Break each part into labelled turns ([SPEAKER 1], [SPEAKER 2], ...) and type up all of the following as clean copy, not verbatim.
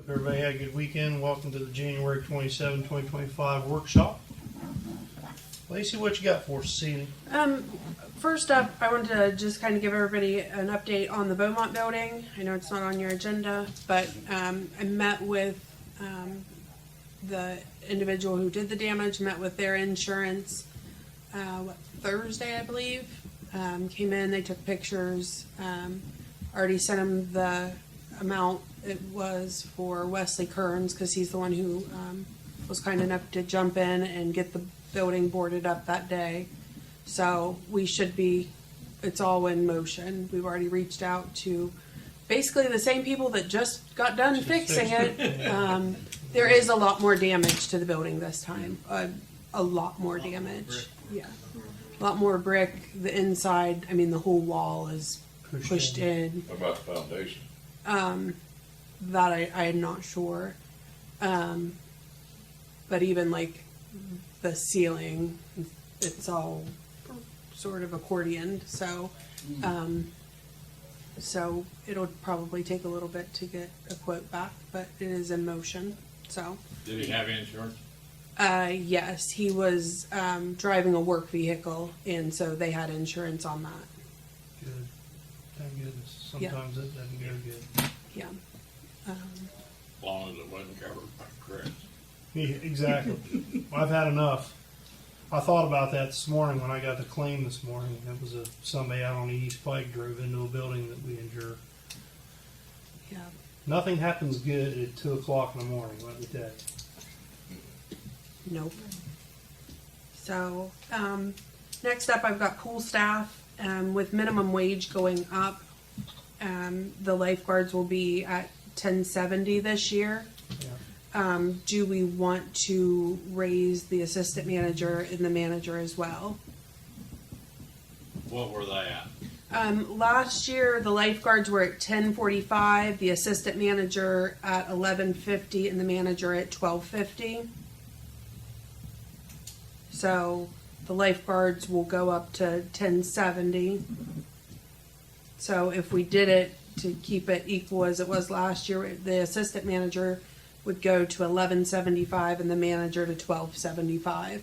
[SPEAKER 1] Hope everybody had a good weekend. Welcome to the January 27, 2025 workshop. Lacey, what you got for us this evening?
[SPEAKER 2] First up, I wanted to just kind of give everybody an update on the Beaumont building. I know it's not on your agenda, but I met with the individual who did the damage, met with their insurance Thursday, I believe. Came in, they took pictures, already sent him the amount it was for Wesley Kearns, because he's the one who was kind enough to jump in and get the building boarded up that day. So we should be, it's all in motion. We've already reached out to basically the same people that just got done fixing it. There is a lot more damage to the building this time. A lot more damage. Yeah. A lot more brick. The inside, I mean, the whole wall is pushed in.
[SPEAKER 3] What about the foundation?
[SPEAKER 2] That I am not sure. But even like the ceiling, it's all sort of accordioned. So, so it'll probably take a little bit to get a quote back, but it is in motion. So.
[SPEAKER 3] Did he have insurance?
[SPEAKER 2] Yes, he was driving a work vehicle, and so they had insurance on that.
[SPEAKER 1] Good. Thank goodness. Sometimes it doesn't go good.
[SPEAKER 2] Yeah.
[SPEAKER 3] As long as it wasn't covered by Chris.
[SPEAKER 1] Yeah, exactly. I've had enough. I thought about that this morning when I got the claim this morning. It was somebody out on the East Pike drove into a building that we insure.
[SPEAKER 2] Yeah.
[SPEAKER 1] Nothing happens good at 2 o'clock in the morning, let me tell you.
[SPEAKER 2] Nope. So, next up, I've got pool staff. With minimum wage going up, the lifeguards will be at $10.70 this year.
[SPEAKER 1] Yeah.
[SPEAKER 2] Do we want to raise the assistant manager and the manager as well?
[SPEAKER 3] What were they at?
[SPEAKER 2] Last year, the lifeguards were at $10.45, the assistant manager at $11.50, and the manager at $12.50. So the lifeguards will go up to $10.70. So if we did it to keep it equal as it was last year, the assistant manager would go to $11.75 and the manager to $12.75.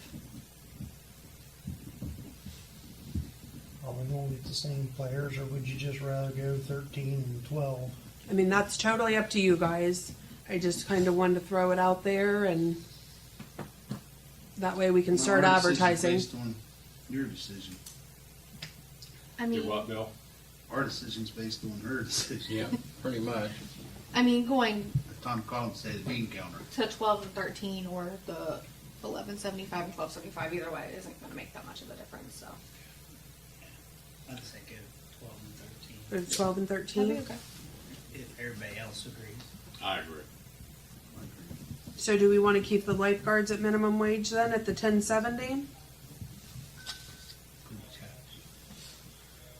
[SPEAKER 1] Are we going to get the same players, or would you just rather go 13 and 12?
[SPEAKER 2] I mean, that's totally up to you guys. I just kind of wanted to throw it out there, and that way we can start
[SPEAKER 4] Our decision's
[SPEAKER 2] advertising.
[SPEAKER 4] Based on your decision.
[SPEAKER 5] I
[SPEAKER 3] Do
[SPEAKER 5] mean,
[SPEAKER 3] what, Bill?
[SPEAKER 4] Our decision's based on her decision.
[SPEAKER 6] Yeah, pretty much.
[SPEAKER 5] going
[SPEAKER 4] Tom Collins said the bean counter.
[SPEAKER 5] to 12 and 13 or the 11.75 and 12.75, either way, it isn't going to make that much of a difference. So
[SPEAKER 7] I'd say go 12 and 13,
[SPEAKER 2] Or 12 and 13.
[SPEAKER 5] that'd be okay.
[SPEAKER 7] if everybody else agrees.
[SPEAKER 3] I agree.
[SPEAKER 2] So do we want to keep the lifeguards at minimum wage then at the $10.70?
[SPEAKER 7] Pretty much have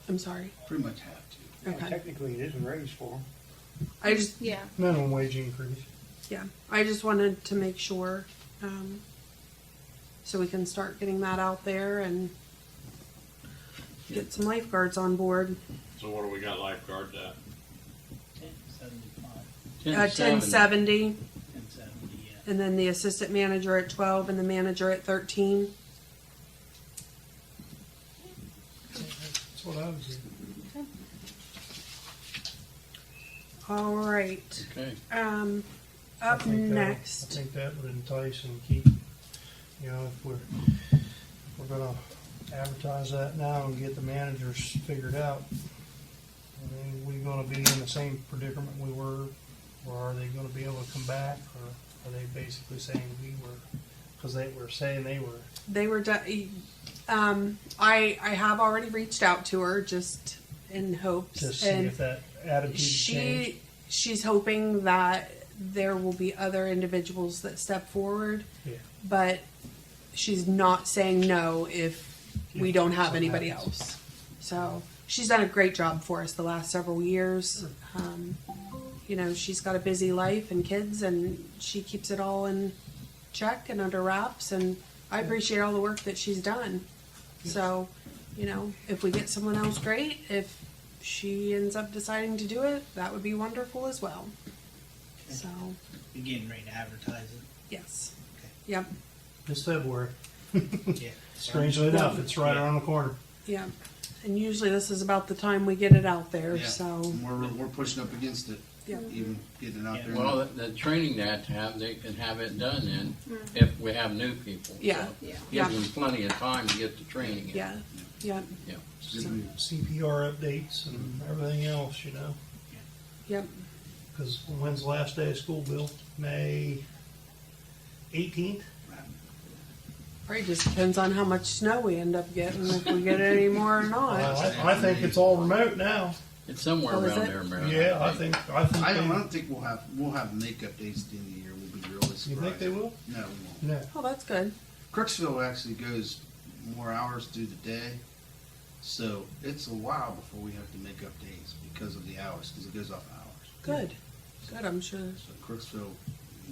[SPEAKER 2] I'm sorry.
[SPEAKER 4] Pretty much have to.
[SPEAKER 2] Okay.
[SPEAKER 1] Technically, it is a raise for them.
[SPEAKER 2] I just,
[SPEAKER 5] Yeah.
[SPEAKER 1] Minimum wage increase.
[SPEAKER 2] yeah, I just wanted to make sure, so we can start getting that out there and get some lifeguards on board.
[SPEAKER 3] So what do we got lifeguards at?
[SPEAKER 7] 10.75,
[SPEAKER 2] 10.70,
[SPEAKER 7] 10.70, yeah.
[SPEAKER 2] and then the assistant manager at 12 and the manager at 13.
[SPEAKER 1] That's what I was doing.
[SPEAKER 2] All right.
[SPEAKER 6] Okay.
[SPEAKER 2] Up
[SPEAKER 1] I
[SPEAKER 2] next.
[SPEAKER 1] think that would entice and keep, if we're gonna advertise that now and get the managers figured out. I mean, we gonna be in the same predicament we were, or are they gonna be able to come back, or are they basically saying we were, because they were saying they were.
[SPEAKER 2] They were I have already reached out to her just in hopes
[SPEAKER 1] To see if that attitude changed.
[SPEAKER 2] she's hoping that there will be other individuals that step forward,
[SPEAKER 1] Yeah.
[SPEAKER 2] but she's not saying no if we don't have
[SPEAKER 1] something
[SPEAKER 2] anybody
[SPEAKER 1] happens.
[SPEAKER 2] else. So she's done a great job for us the last several years. She's got a busy life and kids, and she keeps it all in check and under wraps, and I appreciate all the work that she's done. So, if we get someone else, great. If she ends up deciding to do it, that would be wonderful as well. So,
[SPEAKER 7] You're getting ready to advertise
[SPEAKER 2] yes.
[SPEAKER 7] Okay.
[SPEAKER 2] Yep,
[SPEAKER 1] It's February.
[SPEAKER 7] it. Yeah.
[SPEAKER 1] Strangely enough, it's right
[SPEAKER 7] Yeah.
[SPEAKER 1] around the corner.
[SPEAKER 2] yep. And usually this is about the time we get it out there,
[SPEAKER 4] Yeah.
[SPEAKER 2] so,
[SPEAKER 4] And we're pushing up against it,
[SPEAKER 2] yep.
[SPEAKER 4] even getting it out
[SPEAKER 7] Yeah.
[SPEAKER 4] there.
[SPEAKER 3] Well, the training they have to have, they can have it done in if we have new people.
[SPEAKER 2] Yeah.
[SPEAKER 3] So
[SPEAKER 5] Yeah.
[SPEAKER 2] Yeah.
[SPEAKER 3] Gives them plenty of time to get the training in.
[SPEAKER 2] Yeah, yep,
[SPEAKER 3] Yeah.
[SPEAKER 4] Good news.
[SPEAKER 1] CPR updates and everything else, you know.
[SPEAKER 2] yep.
[SPEAKER 1] Because when's the last day of school, Bill? May 18th?
[SPEAKER 2] Probably just depends on how much snow we end up getting, if we get any more or not.
[SPEAKER 1] I think it's all remote now.
[SPEAKER 3] It's somewhere
[SPEAKER 2] Oh, is
[SPEAKER 3] around
[SPEAKER 2] it?
[SPEAKER 3] there, Marilyn.
[SPEAKER 1] Yeah, I think
[SPEAKER 4] I don't
[SPEAKER 1] they,
[SPEAKER 4] think we'll have makeup dates at the end of the year. We'll be really surprised.
[SPEAKER 1] you think they will?
[SPEAKER 4] No, we won't.
[SPEAKER 1] No.
[SPEAKER 2] Oh, that's good.
[SPEAKER 4] Crooksville actually goes more hours through the day, so it's a while before we have to make up days because of the hours, because it goes off hours.
[SPEAKER 2] Good. Good, I'm sure.
[SPEAKER 4] So Crooksville,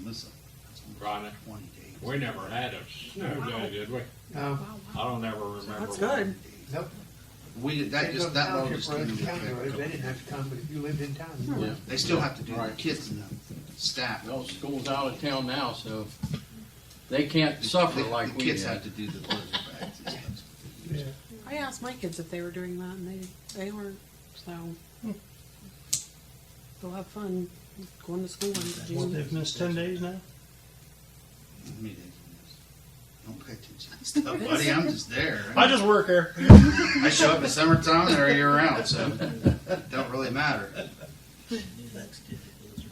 [SPEAKER 4] listen, that's
[SPEAKER 3] Ronnie,
[SPEAKER 4] only 20 days.
[SPEAKER 3] we never had a snow day, did we?
[SPEAKER 6] No,
[SPEAKER 3] I don't ever remember.
[SPEAKER 2] That's
[SPEAKER 3] one.
[SPEAKER 2] good.
[SPEAKER 6] nope.
[SPEAKER 4] We, that
[SPEAKER 6] They
[SPEAKER 4] just,
[SPEAKER 6] go
[SPEAKER 4] that law
[SPEAKER 6] township
[SPEAKER 4] just
[SPEAKER 6] roads,
[SPEAKER 4] came into
[SPEAKER 6] county roads,
[SPEAKER 4] effect.
[SPEAKER 6] they didn't have to come, but if you lived in town, you
[SPEAKER 3] Yeah.
[SPEAKER 6] would.
[SPEAKER 4] They still have to do the
[SPEAKER 3] Right.
[SPEAKER 4] kids and the staff.
[SPEAKER 3] Well, school's out of town now, so they can't suffer like
[SPEAKER 4] The
[SPEAKER 3] we
[SPEAKER 4] kids
[SPEAKER 3] did.
[SPEAKER 4] have to do the blizzard bags and stuff.
[SPEAKER 1] Yeah.
[SPEAKER 2] I asked my kids if they were doing that, and they aren't, so. They'll have fun going to school in
[SPEAKER 1] Well,
[SPEAKER 2] June.
[SPEAKER 1] they've missed 10 days now?
[SPEAKER 4] How many days on this? Don't pay attention to stuff, buddy. I'm just there.
[SPEAKER 1] I just work there.
[SPEAKER 4] I show up in summertime and they're year round, so it don't really matter.
[SPEAKER 7] Let's do the blizzard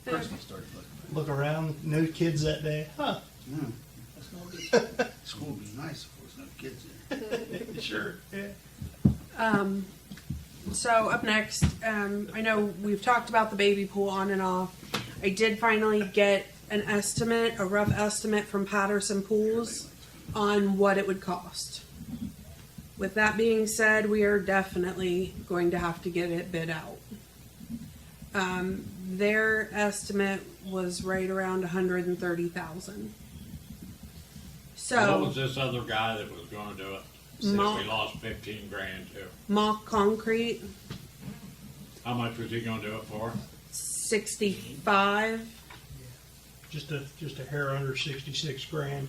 [SPEAKER 7] bags.
[SPEAKER 4] Crooksville started looking.
[SPEAKER 1] Look around, no kids that day. Huh.
[SPEAKER 4] Hmm,
[SPEAKER 7] That's no good.
[SPEAKER 4] school would be nice if there was no kids there.
[SPEAKER 1] Sure. Yeah.
[SPEAKER 2] So up next, I know we've talked about the baby pool on and off. I did finally get an estimate, a rough estimate from Patterson Pools on what it would cost. With that being said, we are definitely going to have to get it bid out. Their estimate was right around 130,000.
[SPEAKER 3] What
[SPEAKER 2] So
[SPEAKER 3] was this other guy that was gonna do it? Since
[SPEAKER 2] Mo-
[SPEAKER 3] we lost 15 grand too.
[SPEAKER 2] mock concrete,
[SPEAKER 3] How much was he gonna do it for?
[SPEAKER 2] 65.
[SPEAKER 1] Just a hair under 66 grand.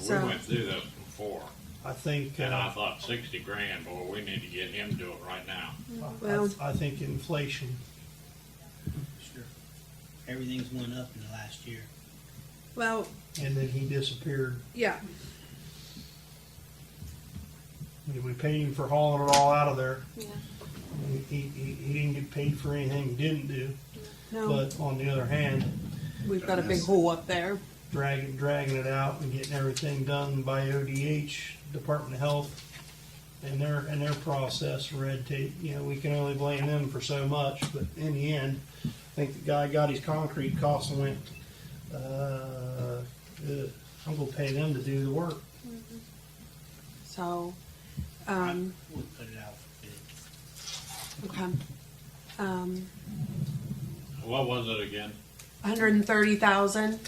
[SPEAKER 2] So-
[SPEAKER 3] We went through this before,
[SPEAKER 1] I think.
[SPEAKER 3] and I thought 60 grand, boy, we need to get him to do it right now.
[SPEAKER 2] Well-
[SPEAKER 1] I think inflation.
[SPEAKER 7] Sure. Everything's went up in the last year.
[SPEAKER 2] Well,
[SPEAKER 1] And then he disappeared.
[SPEAKER 2] yeah.
[SPEAKER 1] We paid him for hauling it all out of there.
[SPEAKER 5] Yeah.
[SPEAKER 1] He didn't get paid for anything he didn't do.
[SPEAKER 2] No,
[SPEAKER 1] But on the other hand,
[SPEAKER 2] we've got a big hole up there.
[SPEAKER 1] dragging it out and getting everything done by ODH, Department of Health, and their process, red tape. You know, we can only blame them for so much, but in the end, I think the guy got his concrete costs and went, I'm gonna pay them to do the work.
[SPEAKER 2] So,
[SPEAKER 7] We'll put it out for bid.
[SPEAKER 2] okay.
[SPEAKER 3] What was it again?
[SPEAKER 2] 130,000.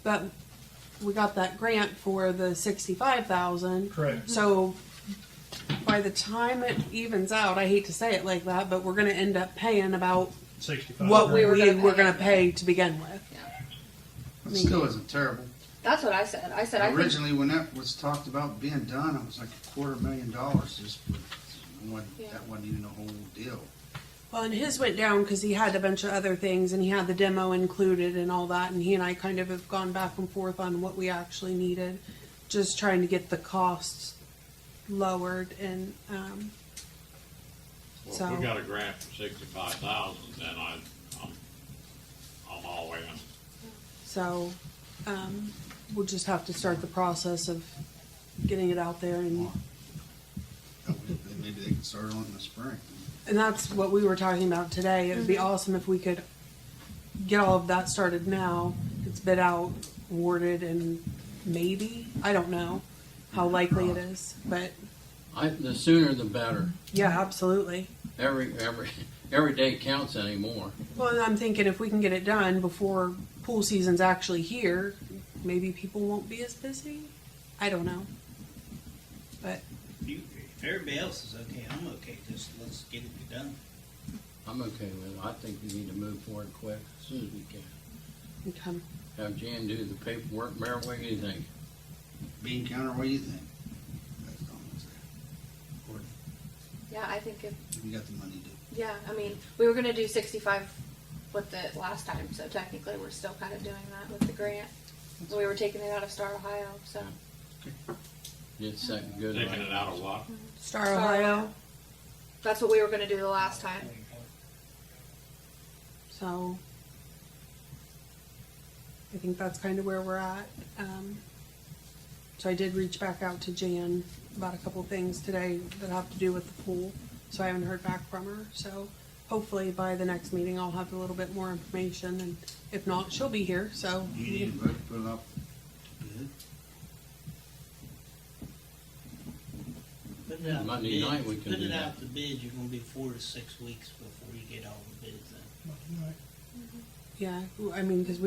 [SPEAKER 2] But we got that grant for the 65,000.
[SPEAKER 1] Correct.
[SPEAKER 2] So by the time it evens out, I hate to say it like that, but we're going to end up paying about
[SPEAKER 1] 65.
[SPEAKER 2] what we
[SPEAKER 1] grand.
[SPEAKER 2] were going to pay to begin with.
[SPEAKER 4] It still isn't terrible.
[SPEAKER 5] That's what I said. I said I think
[SPEAKER 4] Originally, when that was talked about being done, it was like $250,000 just for, that wasn't even a whole deal.
[SPEAKER 2] Well, and his went down because he had a bunch of other things and he had the demo included and all that. And he and I kind of have gone back and forth on what we actually needed, just trying to get the costs lowered. And
[SPEAKER 3] Well,
[SPEAKER 2] So-
[SPEAKER 3] if we got a grant for 65,000, then I'm all in.
[SPEAKER 2] so we'll just have to start the process of getting it out there. And
[SPEAKER 4] Maybe they can start on it in the spring.
[SPEAKER 2] that's what we were talking about today. It would be awesome if we could get all of that started now. It's bid out, awarded, and maybe, I don't know how likely it is, but
[SPEAKER 3] The sooner the better.
[SPEAKER 2] yeah, absolutely.
[SPEAKER 3] Every day counts anymore.
[SPEAKER 2] Well, and I'm thinking if we can get it done before pool season's actually here, maybe people won't be as busy. I don't know. But
[SPEAKER 7] If everybody else is okay, I'm okay. Just let's get it done.
[SPEAKER 8] I'm okay with it. I think we need to move forward quick, as soon as we can.
[SPEAKER 2] Okay.
[SPEAKER 8] Have Jan do the paperwork. Mayor, what do you think?
[SPEAKER 4] Bean counter, what do you think? That's all I'm saying. Courtney,
[SPEAKER 5] Yeah, I think if,
[SPEAKER 4] you got the money to.
[SPEAKER 5] yeah, I mean, we were gonna do 65 with it last time, so technically we're still kind of doing that with the grant. We were taking it out of Star Ohio, so.
[SPEAKER 8] It's second good.
[SPEAKER 3] Taking
[SPEAKER 8] right?
[SPEAKER 3] it out of what?
[SPEAKER 2] Star
[SPEAKER 5] Star
[SPEAKER 2] Ohio.
[SPEAKER 5] That's what we were gonna do the last time.
[SPEAKER 2] So I think that's kind of where we're at. So I did reach back out to Jan about a couple things today that have to do with the pool. So I haven't heard back from her. So hopefully by the next meeting I'll have a little bit more information, and if not, she'll be here. So
[SPEAKER 4] Do you need a vote to put it up to bid?
[SPEAKER 7] Put it out to
[SPEAKER 8] Monday
[SPEAKER 7] bid.
[SPEAKER 8] night we can
[SPEAKER 7] Put
[SPEAKER 8] do
[SPEAKER 7] it
[SPEAKER 8] that.
[SPEAKER 7] out to bid, you're gonna be 4 to 6 weeks before you get all the bids in.
[SPEAKER 2] yeah, I mean, because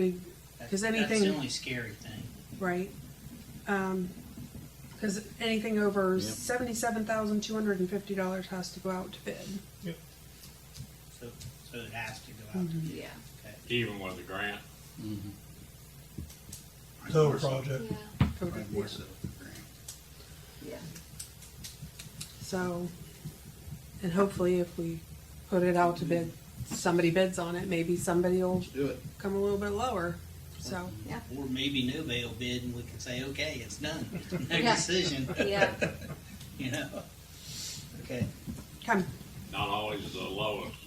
[SPEAKER 7] That's
[SPEAKER 2] anything-
[SPEAKER 7] the only scary thing.
[SPEAKER 2] right. Because anything over
[SPEAKER 8] Yep.
[SPEAKER 2] $77,250 has to go out to bid.
[SPEAKER 7] So it has to go out to bid.
[SPEAKER 5] Yeah.
[SPEAKER 7] Okay.
[SPEAKER 3] Even with the grant?
[SPEAKER 8] Mhm.
[SPEAKER 1] Total
[SPEAKER 4] More so.
[SPEAKER 1] project.
[SPEAKER 5] Yeah,
[SPEAKER 4] Probably more so with the grant.
[SPEAKER 5] yeah.
[SPEAKER 2] So, and hopefully if we put it out to bid, somebody bids on it, maybe somebody will
[SPEAKER 4] Let's do it.
[SPEAKER 2] come a little bit lower. So,
[SPEAKER 7] Or maybe Nubay will bid and we can say, okay, it's done. No
[SPEAKER 5] Yeah.
[SPEAKER 7] decision.
[SPEAKER 5] Yeah.
[SPEAKER 7] You know? Okay.
[SPEAKER 2] come.
[SPEAKER 3] Not always the lowest.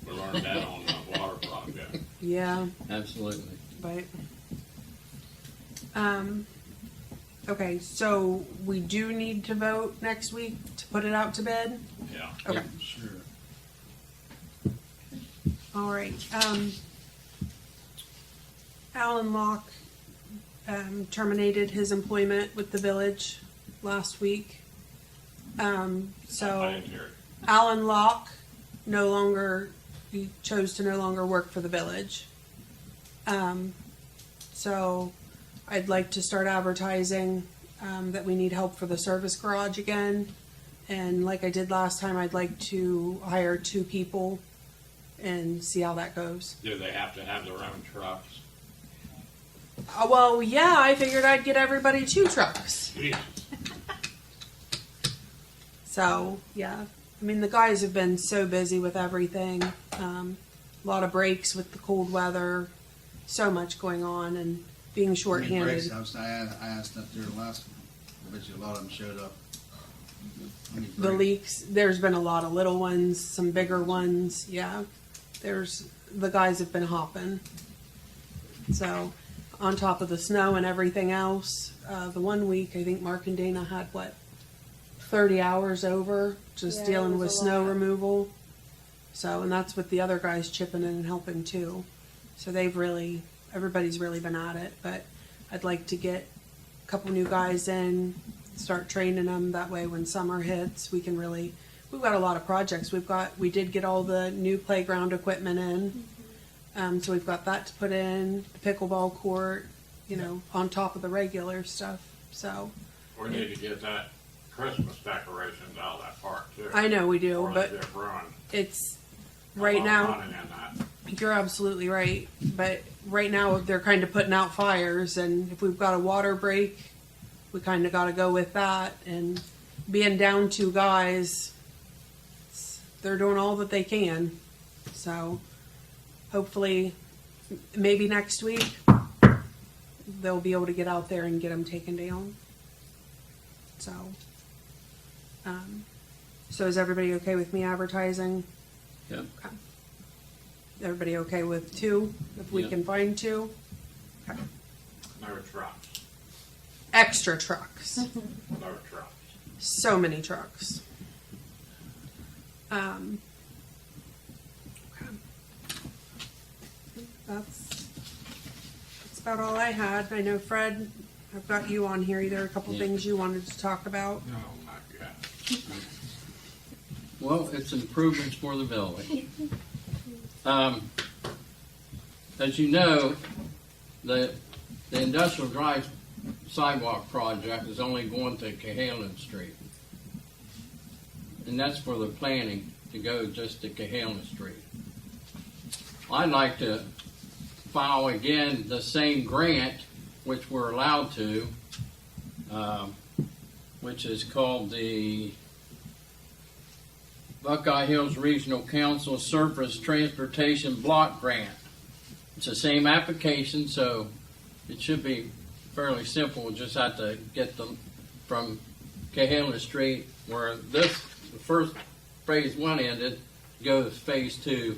[SPEAKER 3] We learned that on the water project.
[SPEAKER 2] Yeah,
[SPEAKER 8] Absolutely.
[SPEAKER 2] but, okay, so we do need to vote next week to put it out to bid?
[SPEAKER 3] Yeah.
[SPEAKER 2] Okay,
[SPEAKER 4] Sure.
[SPEAKER 2] all right. Alan Locke, terminated his employment with the village last week.
[SPEAKER 3] I
[SPEAKER 2] So
[SPEAKER 3] didn't hear it.
[SPEAKER 2] Alan Locke he chose to no longer work for the village. So I'd like to start advertising, that we need help for the service garage again. And like I did last time, I'd like to hire 2 people and see how that goes.
[SPEAKER 3] Do they have to have their own trucks?
[SPEAKER 2] Well, yeah, I figured I'd get everybody 2 trucks.
[SPEAKER 3] Jesus.
[SPEAKER 2] So, yeah. I mean, the guys have been so busy with everything. A lot of breaks with the cold weather. So much going on and being
[SPEAKER 4] How many
[SPEAKER 2] shorthanded.
[SPEAKER 4] breaks? I asked up there last one. I bet you a lot of them showed up. How many
[SPEAKER 2] The
[SPEAKER 4] breaks?
[SPEAKER 2] leaks, there's been a lot of little ones, some bigger ones. Yeah. The guys have been hopping. So, on top of the snow and everything else, the one week, I think Mark and Dana had 30 hours over just
[SPEAKER 5] Yeah, it
[SPEAKER 2] dealing
[SPEAKER 5] was
[SPEAKER 2] with
[SPEAKER 5] a
[SPEAKER 2] snow
[SPEAKER 5] lot.
[SPEAKER 2] removal. So, and that's with the other guys chipping in and helping too. So everybody's really been at it, but I'd like to get a couple new guys in, start training them. That way when summer hits, we've got a lot of projects. We did get all the new playground equipment in. So we've got that to put in, the pickleball court, on top of the regular stuff. So
[SPEAKER 3] We need to get that Christmas decorations out of that park too.
[SPEAKER 2] I know we do,
[SPEAKER 3] Or
[SPEAKER 2] but
[SPEAKER 3] they're ruined.
[SPEAKER 2] it's
[SPEAKER 3] A
[SPEAKER 2] right
[SPEAKER 3] lot of
[SPEAKER 2] now.
[SPEAKER 3] money in that.
[SPEAKER 2] You're absolutely right, but right now they're kind of putting out fires, and if we've got a water break, we kind of got to go with that. And being down 2 guys, they're doing all that they can. So hopefully, maybe next week, they'll be able to get out there and get them taken down. So, so is everybody okay with me advertising?
[SPEAKER 8] Yep.
[SPEAKER 2] Okay. Everybody okay with 2, if we
[SPEAKER 8] Yep.
[SPEAKER 2] can find 2? Okay.
[SPEAKER 3] No trucks.
[SPEAKER 2] Extra trucks.
[SPEAKER 3] No trucks.
[SPEAKER 2] So many trucks. Okay. That's about all I had. I know Fred, I've got you on here. There are a couple
[SPEAKER 8] Yeah.
[SPEAKER 2] things you wanted to talk about.
[SPEAKER 3] No, not yet.
[SPEAKER 8] Well, it's improvements for the village. As you know, the Industrial Drive sidewalk project is only going to Cahalan Street. And that's for the planning to go just to Cahalan Street. I'd like to file again the same grant, which we're allowed to, which is called the Buckeye Hills Regional Council Surface Transportation Block Grant. It's the same application, so it should be fairly simple. We'll just have to get them from Cahalan Street, where the first phase 1 ended, go to phase 2.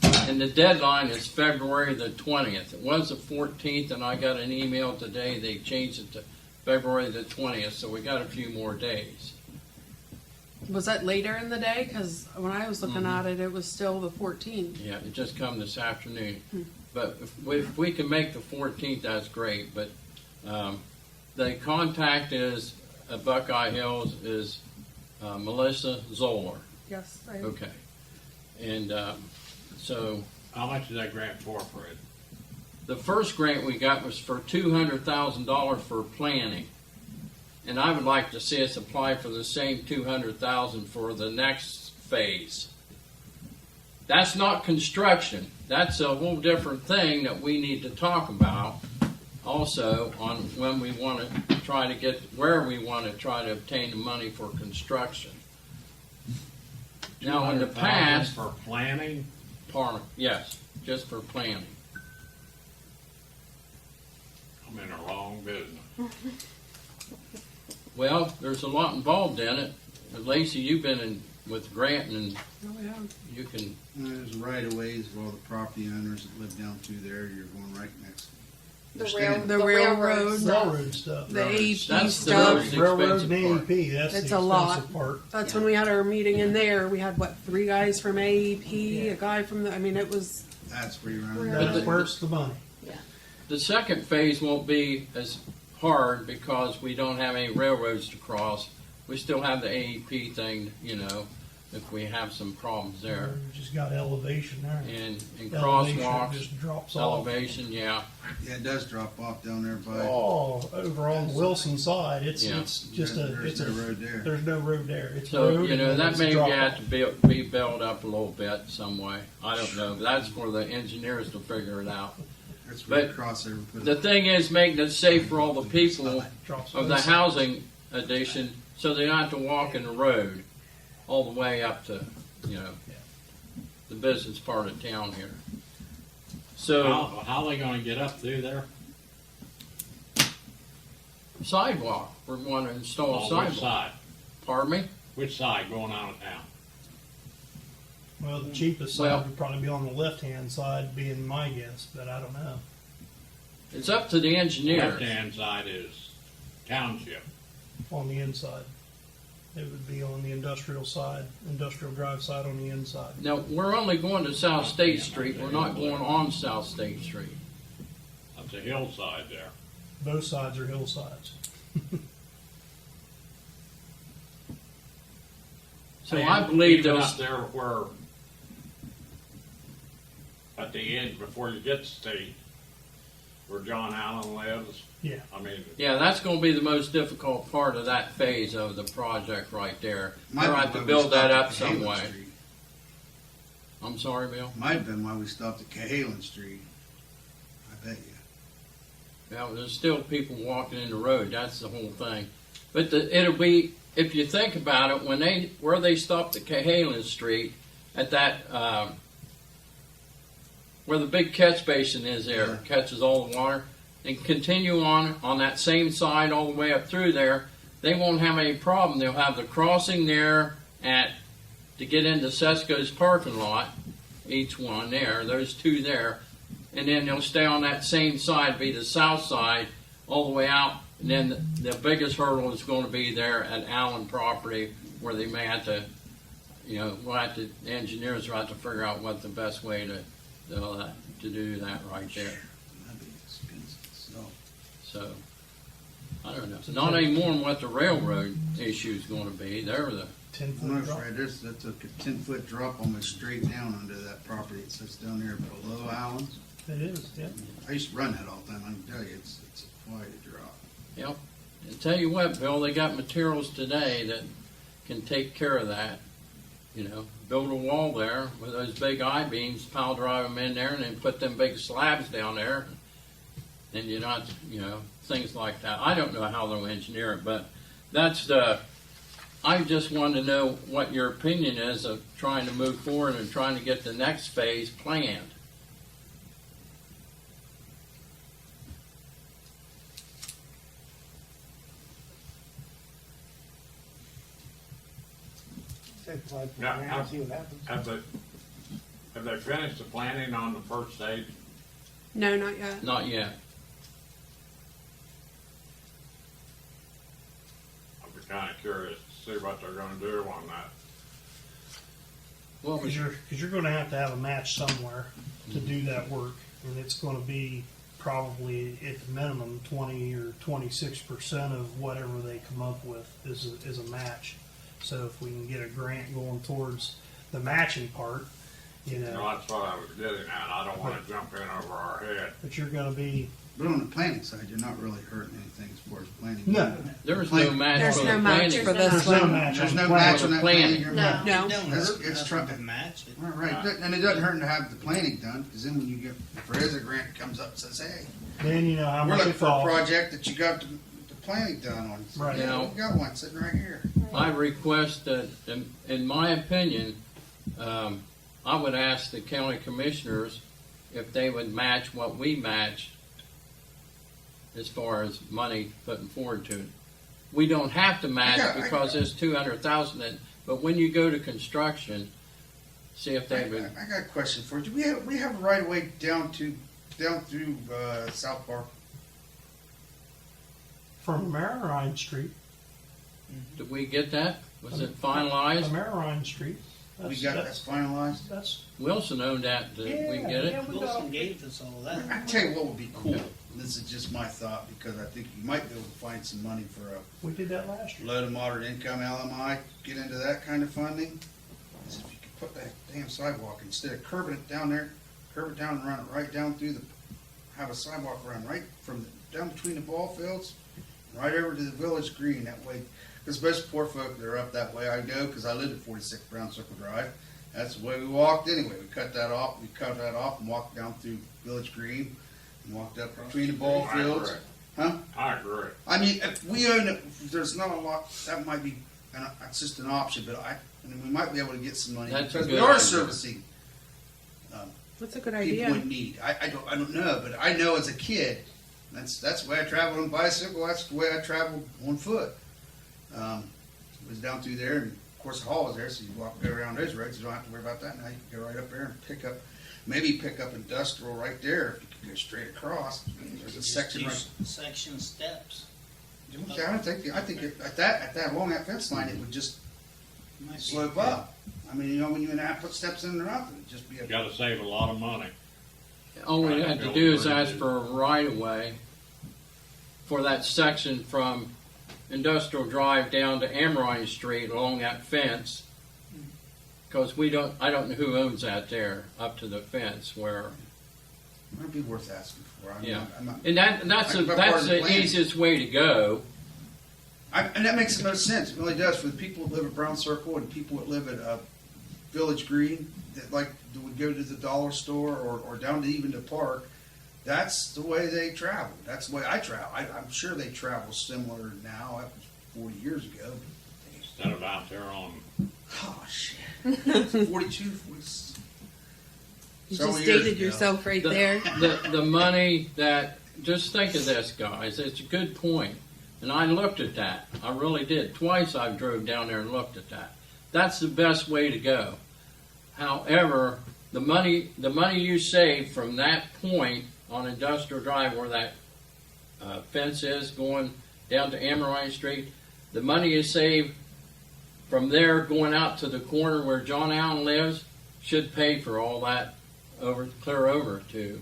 [SPEAKER 8] And the deadline is February the 20th. It was the 14th, and I got an email today. They changed it to February the 20th, so we got a few more days.
[SPEAKER 2] Was that later in the day? Because when I was looking at it, it was still the 14th.
[SPEAKER 8] Yeah, it just come this afternoon. But if we can make the 14th, that's great. But the contact is at Buckeye Hills is Melissa Zoller.
[SPEAKER 2] Yes.
[SPEAKER 8] Okay. And so
[SPEAKER 3] How much is that grant for, Fred?
[SPEAKER 8] the first grant we got was for $200,000 for planning. And I would like to see us apply for the same $200,000 for the next phase. That's not construction. That's a whole different thing that we need to talk about also on when we want to try to get, where we want to try to obtain the money for construction. Now, in the past,
[SPEAKER 3] For planning,
[SPEAKER 8] yes, just for planning.
[SPEAKER 3] I'm in the wrong business.
[SPEAKER 8] Well, there's a lot involved in it. Lacey, you've been in with Grant, and
[SPEAKER 2] Oh, yeah.
[SPEAKER 8] you can,
[SPEAKER 4] There's right of ways for all the property owners that live down through there. You're going right next.
[SPEAKER 5] The
[SPEAKER 4] Understand.
[SPEAKER 2] railroad.
[SPEAKER 1] Railroad stuff.
[SPEAKER 2] The AEP
[SPEAKER 8] That's the
[SPEAKER 2] stuff.
[SPEAKER 8] most
[SPEAKER 1] Railroad
[SPEAKER 8] expensive
[SPEAKER 1] and
[SPEAKER 8] part.
[SPEAKER 1] AEP, that's the
[SPEAKER 2] It's a lot.
[SPEAKER 1] expensive part.
[SPEAKER 2] That's when we had our meeting in there. We had, what, 3 guys from AEP,
[SPEAKER 1] Yeah.
[SPEAKER 2] a guy from the, I mean, it was,
[SPEAKER 4] That's where you're running.
[SPEAKER 2] But
[SPEAKER 1] That's where it's the money.
[SPEAKER 8] the second phase won't be as hard because we don't have any railroads to cross. We still have the AEP thing, you know, if we have some problems there.
[SPEAKER 1] You just got elevation there.
[SPEAKER 8] And
[SPEAKER 1] Elevation
[SPEAKER 8] crosswalks,
[SPEAKER 1] just drops off.
[SPEAKER 8] elevation, yeah.
[SPEAKER 4] Yeah, it does drop off down there by.
[SPEAKER 1] Oh, over on the Wilson side, it's
[SPEAKER 8] Yeah.
[SPEAKER 1] just a,
[SPEAKER 4] There's
[SPEAKER 1] it's
[SPEAKER 4] no
[SPEAKER 1] a,
[SPEAKER 4] road there.
[SPEAKER 1] there's no road there. It's
[SPEAKER 8] So,
[SPEAKER 1] road
[SPEAKER 8] you
[SPEAKER 1] and
[SPEAKER 8] know,
[SPEAKER 1] then
[SPEAKER 8] that
[SPEAKER 1] it's
[SPEAKER 8] may
[SPEAKER 1] drop
[SPEAKER 8] have
[SPEAKER 1] off.
[SPEAKER 8] to be built up a little bit some way. I don't know. That's for the engineers to figure it out.
[SPEAKER 4] That's where you
[SPEAKER 8] but
[SPEAKER 4] cross there and put
[SPEAKER 8] The
[SPEAKER 4] it.
[SPEAKER 8] thing is making it safe for all the people
[SPEAKER 1] Drops
[SPEAKER 8] of
[SPEAKER 1] on
[SPEAKER 8] the
[SPEAKER 1] side.
[SPEAKER 8] housing addition, so they don't have to walk in the road all the way up to, you know, the business part of town here. So
[SPEAKER 3] How are they gonna get up through there?
[SPEAKER 8] sidewalk, we're going to install a
[SPEAKER 3] On which
[SPEAKER 8] sidewalk.
[SPEAKER 3] side?
[SPEAKER 8] Pardon me?
[SPEAKER 3] Which side going out of town?
[SPEAKER 1] Well, the cheapest
[SPEAKER 8] Well-
[SPEAKER 1] side would probably be on the left-hand side, being my guess, but I don't know.
[SPEAKER 8] It's up to the engineers.
[SPEAKER 3] Left-hand side is township.
[SPEAKER 1] On the inside, it would be on the industrial side, industrial drive side on the inside.
[SPEAKER 8] Now, we're only going to South State Street. We're not going on South State Street.
[SPEAKER 3] That's a hillside there.
[SPEAKER 1] Both sides are hillsides.
[SPEAKER 8] So I believe
[SPEAKER 3] Even
[SPEAKER 8] those,
[SPEAKER 3] up there where, at the end, before you get to state, where John Allen lives,
[SPEAKER 1] Yeah.
[SPEAKER 3] I mean,
[SPEAKER 8] yeah, that's going to be the most difficult part of that phase of the project right there.
[SPEAKER 4] Might
[SPEAKER 8] They'll
[SPEAKER 4] be
[SPEAKER 8] have to
[SPEAKER 4] why we
[SPEAKER 8] build that
[SPEAKER 4] stopped
[SPEAKER 8] up
[SPEAKER 4] at
[SPEAKER 8] some
[SPEAKER 4] Cahalan
[SPEAKER 8] way.
[SPEAKER 4] Street.
[SPEAKER 8] I'm sorry, Bill.
[SPEAKER 4] Might have been why we stopped at Cahalan Street. I bet you.
[SPEAKER 8] Well, there's still people walking in the road. That's the whole thing. But it'll be, if you think about it, where they stopped at Cahalan Street, at that where the big catch basin is there,
[SPEAKER 4] Yeah.
[SPEAKER 8] catches all the water, and continue on that same side all the way up through there, they won't have any problem. They'll have the crossing there to get into Sesco's parking lot, each one there, those two there, and then they'll stay on that same side, be the south side, all the way out, and then the biggest hurdle is going to be there at Allen property, where they may have to, you know, the engineers will have to figure out what the best way to do that right there.
[SPEAKER 4] That'd be expensive. So
[SPEAKER 8] So, I don't know. Not any more than what the railroad issue is going to be. They're the,
[SPEAKER 1] 10-foot
[SPEAKER 4] I'm
[SPEAKER 1] drop.
[SPEAKER 4] afraid that took a 10-foot drop almost straight down under that property. It sits down there below Allen's.
[SPEAKER 1] It is, yeah.
[SPEAKER 4] I used to run that all the time. I can tell you, it's quite a drop.
[SPEAKER 8] yep. And tell you what, Bill, they got materials today that can take care of that. build a wall there with those big I-beams, pile drive them in there, and then put them big slabs down there. And you're not, things like that. I don't know how they'll engineer it, but I just wanted to know what your opinion is of trying to move forward and trying to get the next phase planned.
[SPEAKER 6] Yeah, see what happens.
[SPEAKER 3] Have they finished the planning on the first stage?
[SPEAKER 2] No, not yet.
[SPEAKER 8] Not yet.
[SPEAKER 3] I'd be kinda curious to see what they're gonna do on that.
[SPEAKER 8] Well,
[SPEAKER 1] Because you're going to have a match somewhere to do that work, and it's going to be probably at the minimum 20 or 26% of whatever they come up with is a match. So if we can get a grant going towards the matching part,
[SPEAKER 3] That's what I was getting at. I don't wanna jump in over our head.
[SPEAKER 1] but you're going to be
[SPEAKER 4] But on the planning side, you're not really hurting anything as far as planning.
[SPEAKER 1] no.
[SPEAKER 8] there's no match
[SPEAKER 2] There's
[SPEAKER 8] for
[SPEAKER 2] no
[SPEAKER 8] the
[SPEAKER 2] match
[SPEAKER 8] planning.
[SPEAKER 2] for this
[SPEAKER 1] There's no
[SPEAKER 2] one.
[SPEAKER 1] match.
[SPEAKER 4] There's
[SPEAKER 1] on
[SPEAKER 4] no
[SPEAKER 1] the
[SPEAKER 4] match
[SPEAKER 1] plan.
[SPEAKER 4] on that
[SPEAKER 8] Planning.
[SPEAKER 4] planning. You're
[SPEAKER 2] No.
[SPEAKER 4] right.
[SPEAKER 2] No.
[SPEAKER 5] It don't
[SPEAKER 4] It's-
[SPEAKER 5] hurt
[SPEAKER 4] it's
[SPEAKER 5] nothing
[SPEAKER 4] trying-
[SPEAKER 5] to match it.
[SPEAKER 4] All right, and it doesn't hurt to have the planning done, because then when you get, if there is a grant that comes up and says, hey,
[SPEAKER 1] Then you know how
[SPEAKER 4] we're
[SPEAKER 1] much
[SPEAKER 4] looking
[SPEAKER 1] it
[SPEAKER 4] for a
[SPEAKER 1] costs.
[SPEAKER 4] project that you got the planning done on.
[SPEAKER 1] Right.
[SPEAKER 4] Yeah,
[SPEAKER 8] Now-
[SPEAKER 4] we got one sitting right here.
[SPEAKER 8] I request that, in my opinion, I would ask the county commissioners if they would match what we match as far as money putting forward to it. We don't have to match
[SPEAKER 4] I
[SPEAKER 8] because there's 200,000 in, but when you go to construction, see if they would,
[SPEAKER 4] I got a question for you. Do we have a right of way down through South Park?
[SPEAKER 1] From Marin Street.
[SPEAKER 8] did we get that? Was it
[SPEAKER 1] The
[SPEAKER 8] finalized?
[SPEAKER 1] Marin Street.
[SPEAKER 4] We got that's finalized?
[SPEAKER 1] That's
[SPEAKER 8] Wilson owned that, did we get it?
[SPEAKER 1] yeah, we got
[SPEAKER 5] Wilson gave us all that.
[SPEAKER 4] I tell you what would be cool. This is just my thought, because I think you might be able to find some money for a
[SPEAKER 1] we did that last year.
[SPEAKER 4] low to moderate income LMI, get into that kind of funding. Is if you could put that damn sidewalk, instead of curbing it down there, curb it down and run it right down through have a sidewalk run right from down between the ball fields, right over to the village green that way. Because most poor folk that are up that way, I know, because I lived at 46 Brown Circle Drive. That's the way we walked anyway. We cut that off and walked down through Village Green and walked up between the ball
[SPEAKER 3] I
[SPEAKER 4] fields.
[SPEAKER 3] agree.
[SPEAKER 4] Huh?
[SPEAKER 3] I agree.
[SPEAKER 4] I mean, if we own it, there's not a lot, that might be, it's just an option, but we might be able to get some money.
[SPEAKER 8] That's a
[SPEAKER 4] Because we
[SPEAKER 8] good
[SPEAKER 4] are
[SPEAKER 8] idea.
[SPEAKER 4] servicing
[SPEAKER 2] That's a good
[SPEAKER 4] people
[SPEAKER 2] idea.
[SPEAKER 4] in need. I don't know, but I know as a kid, that's the way I traveled on a bicycle, that's the way I traveled on foot. It was down through there, and of course the hall was there, so you go around those roads, you don't have to worry about that. Now you can go right up there and pick up industrial right there, if you could go straight across. There's a
[SPEAKER 7] Just
[SPEAKER 4] section
[SPEAKER 7] do
[SPEAKER 4] right.
[SPEAKER 7] Section steps.
[SPEAKER 4] I think at that along that fence line, it would just
[SPEAKER 7] Might be
[SPEAKER 4] slope
[SPEAKER 7] good.
[SPEAKER 4] up. I mean, when you put steps in or out, it'd just be
[SPEAKER 3] You
[SPEAKER 4] a.
[SPEAKER 3] gotta save a lot of money.
[SPEAKER 8] All we had to do is ask for a right of way for that section from Industrial Drive down to Amrine Street along that fence. Because I don't know who owns that there, up to the fence where,
[SPEAKER 4] It'd be worth asking for.
[SPEAKER 8] Yeah.
[SPEAKER 4] I'm not,
[SPEAKER 8] and that's
[SPEAKER 4] Like, part of the
[SPEAKER 8] the
[SPEAKER 4] plan.
[SPEAKER 8] easiest way to go.
[SPEAKER 4] and that makes the most sense. It really does for the people that live at Brown Circle and people that live at Village Green that would go to the dollar store or down to even the park. That's the way they travel. That's the way I travel. I'm sure they travel similar now. That was 40 years ago.
[SPEAKER 3] Instead of out there on,
[SPEAKER 4] Oh shit. 42, 40.
[SPEAKER 2] You
[SPEAKER 4] several
[SPEAKER 2] just
[SPEAKER 4] years
[SPEAKER 2] dated
[SPEAKER 4] ago.
[SPEAKER 2] yourself right there.
[SPEAKER 8] The money that, just think of this, guys, it's a good point. And I looked at that. I really did. Twice I drove down there and looked at that. That's the best way to go. However, the money you save from that point on Industrial Drive where that fence is going down to Amrine Street, the money you save from there going out to the corner where John Allen lives should pay for all that clear over to.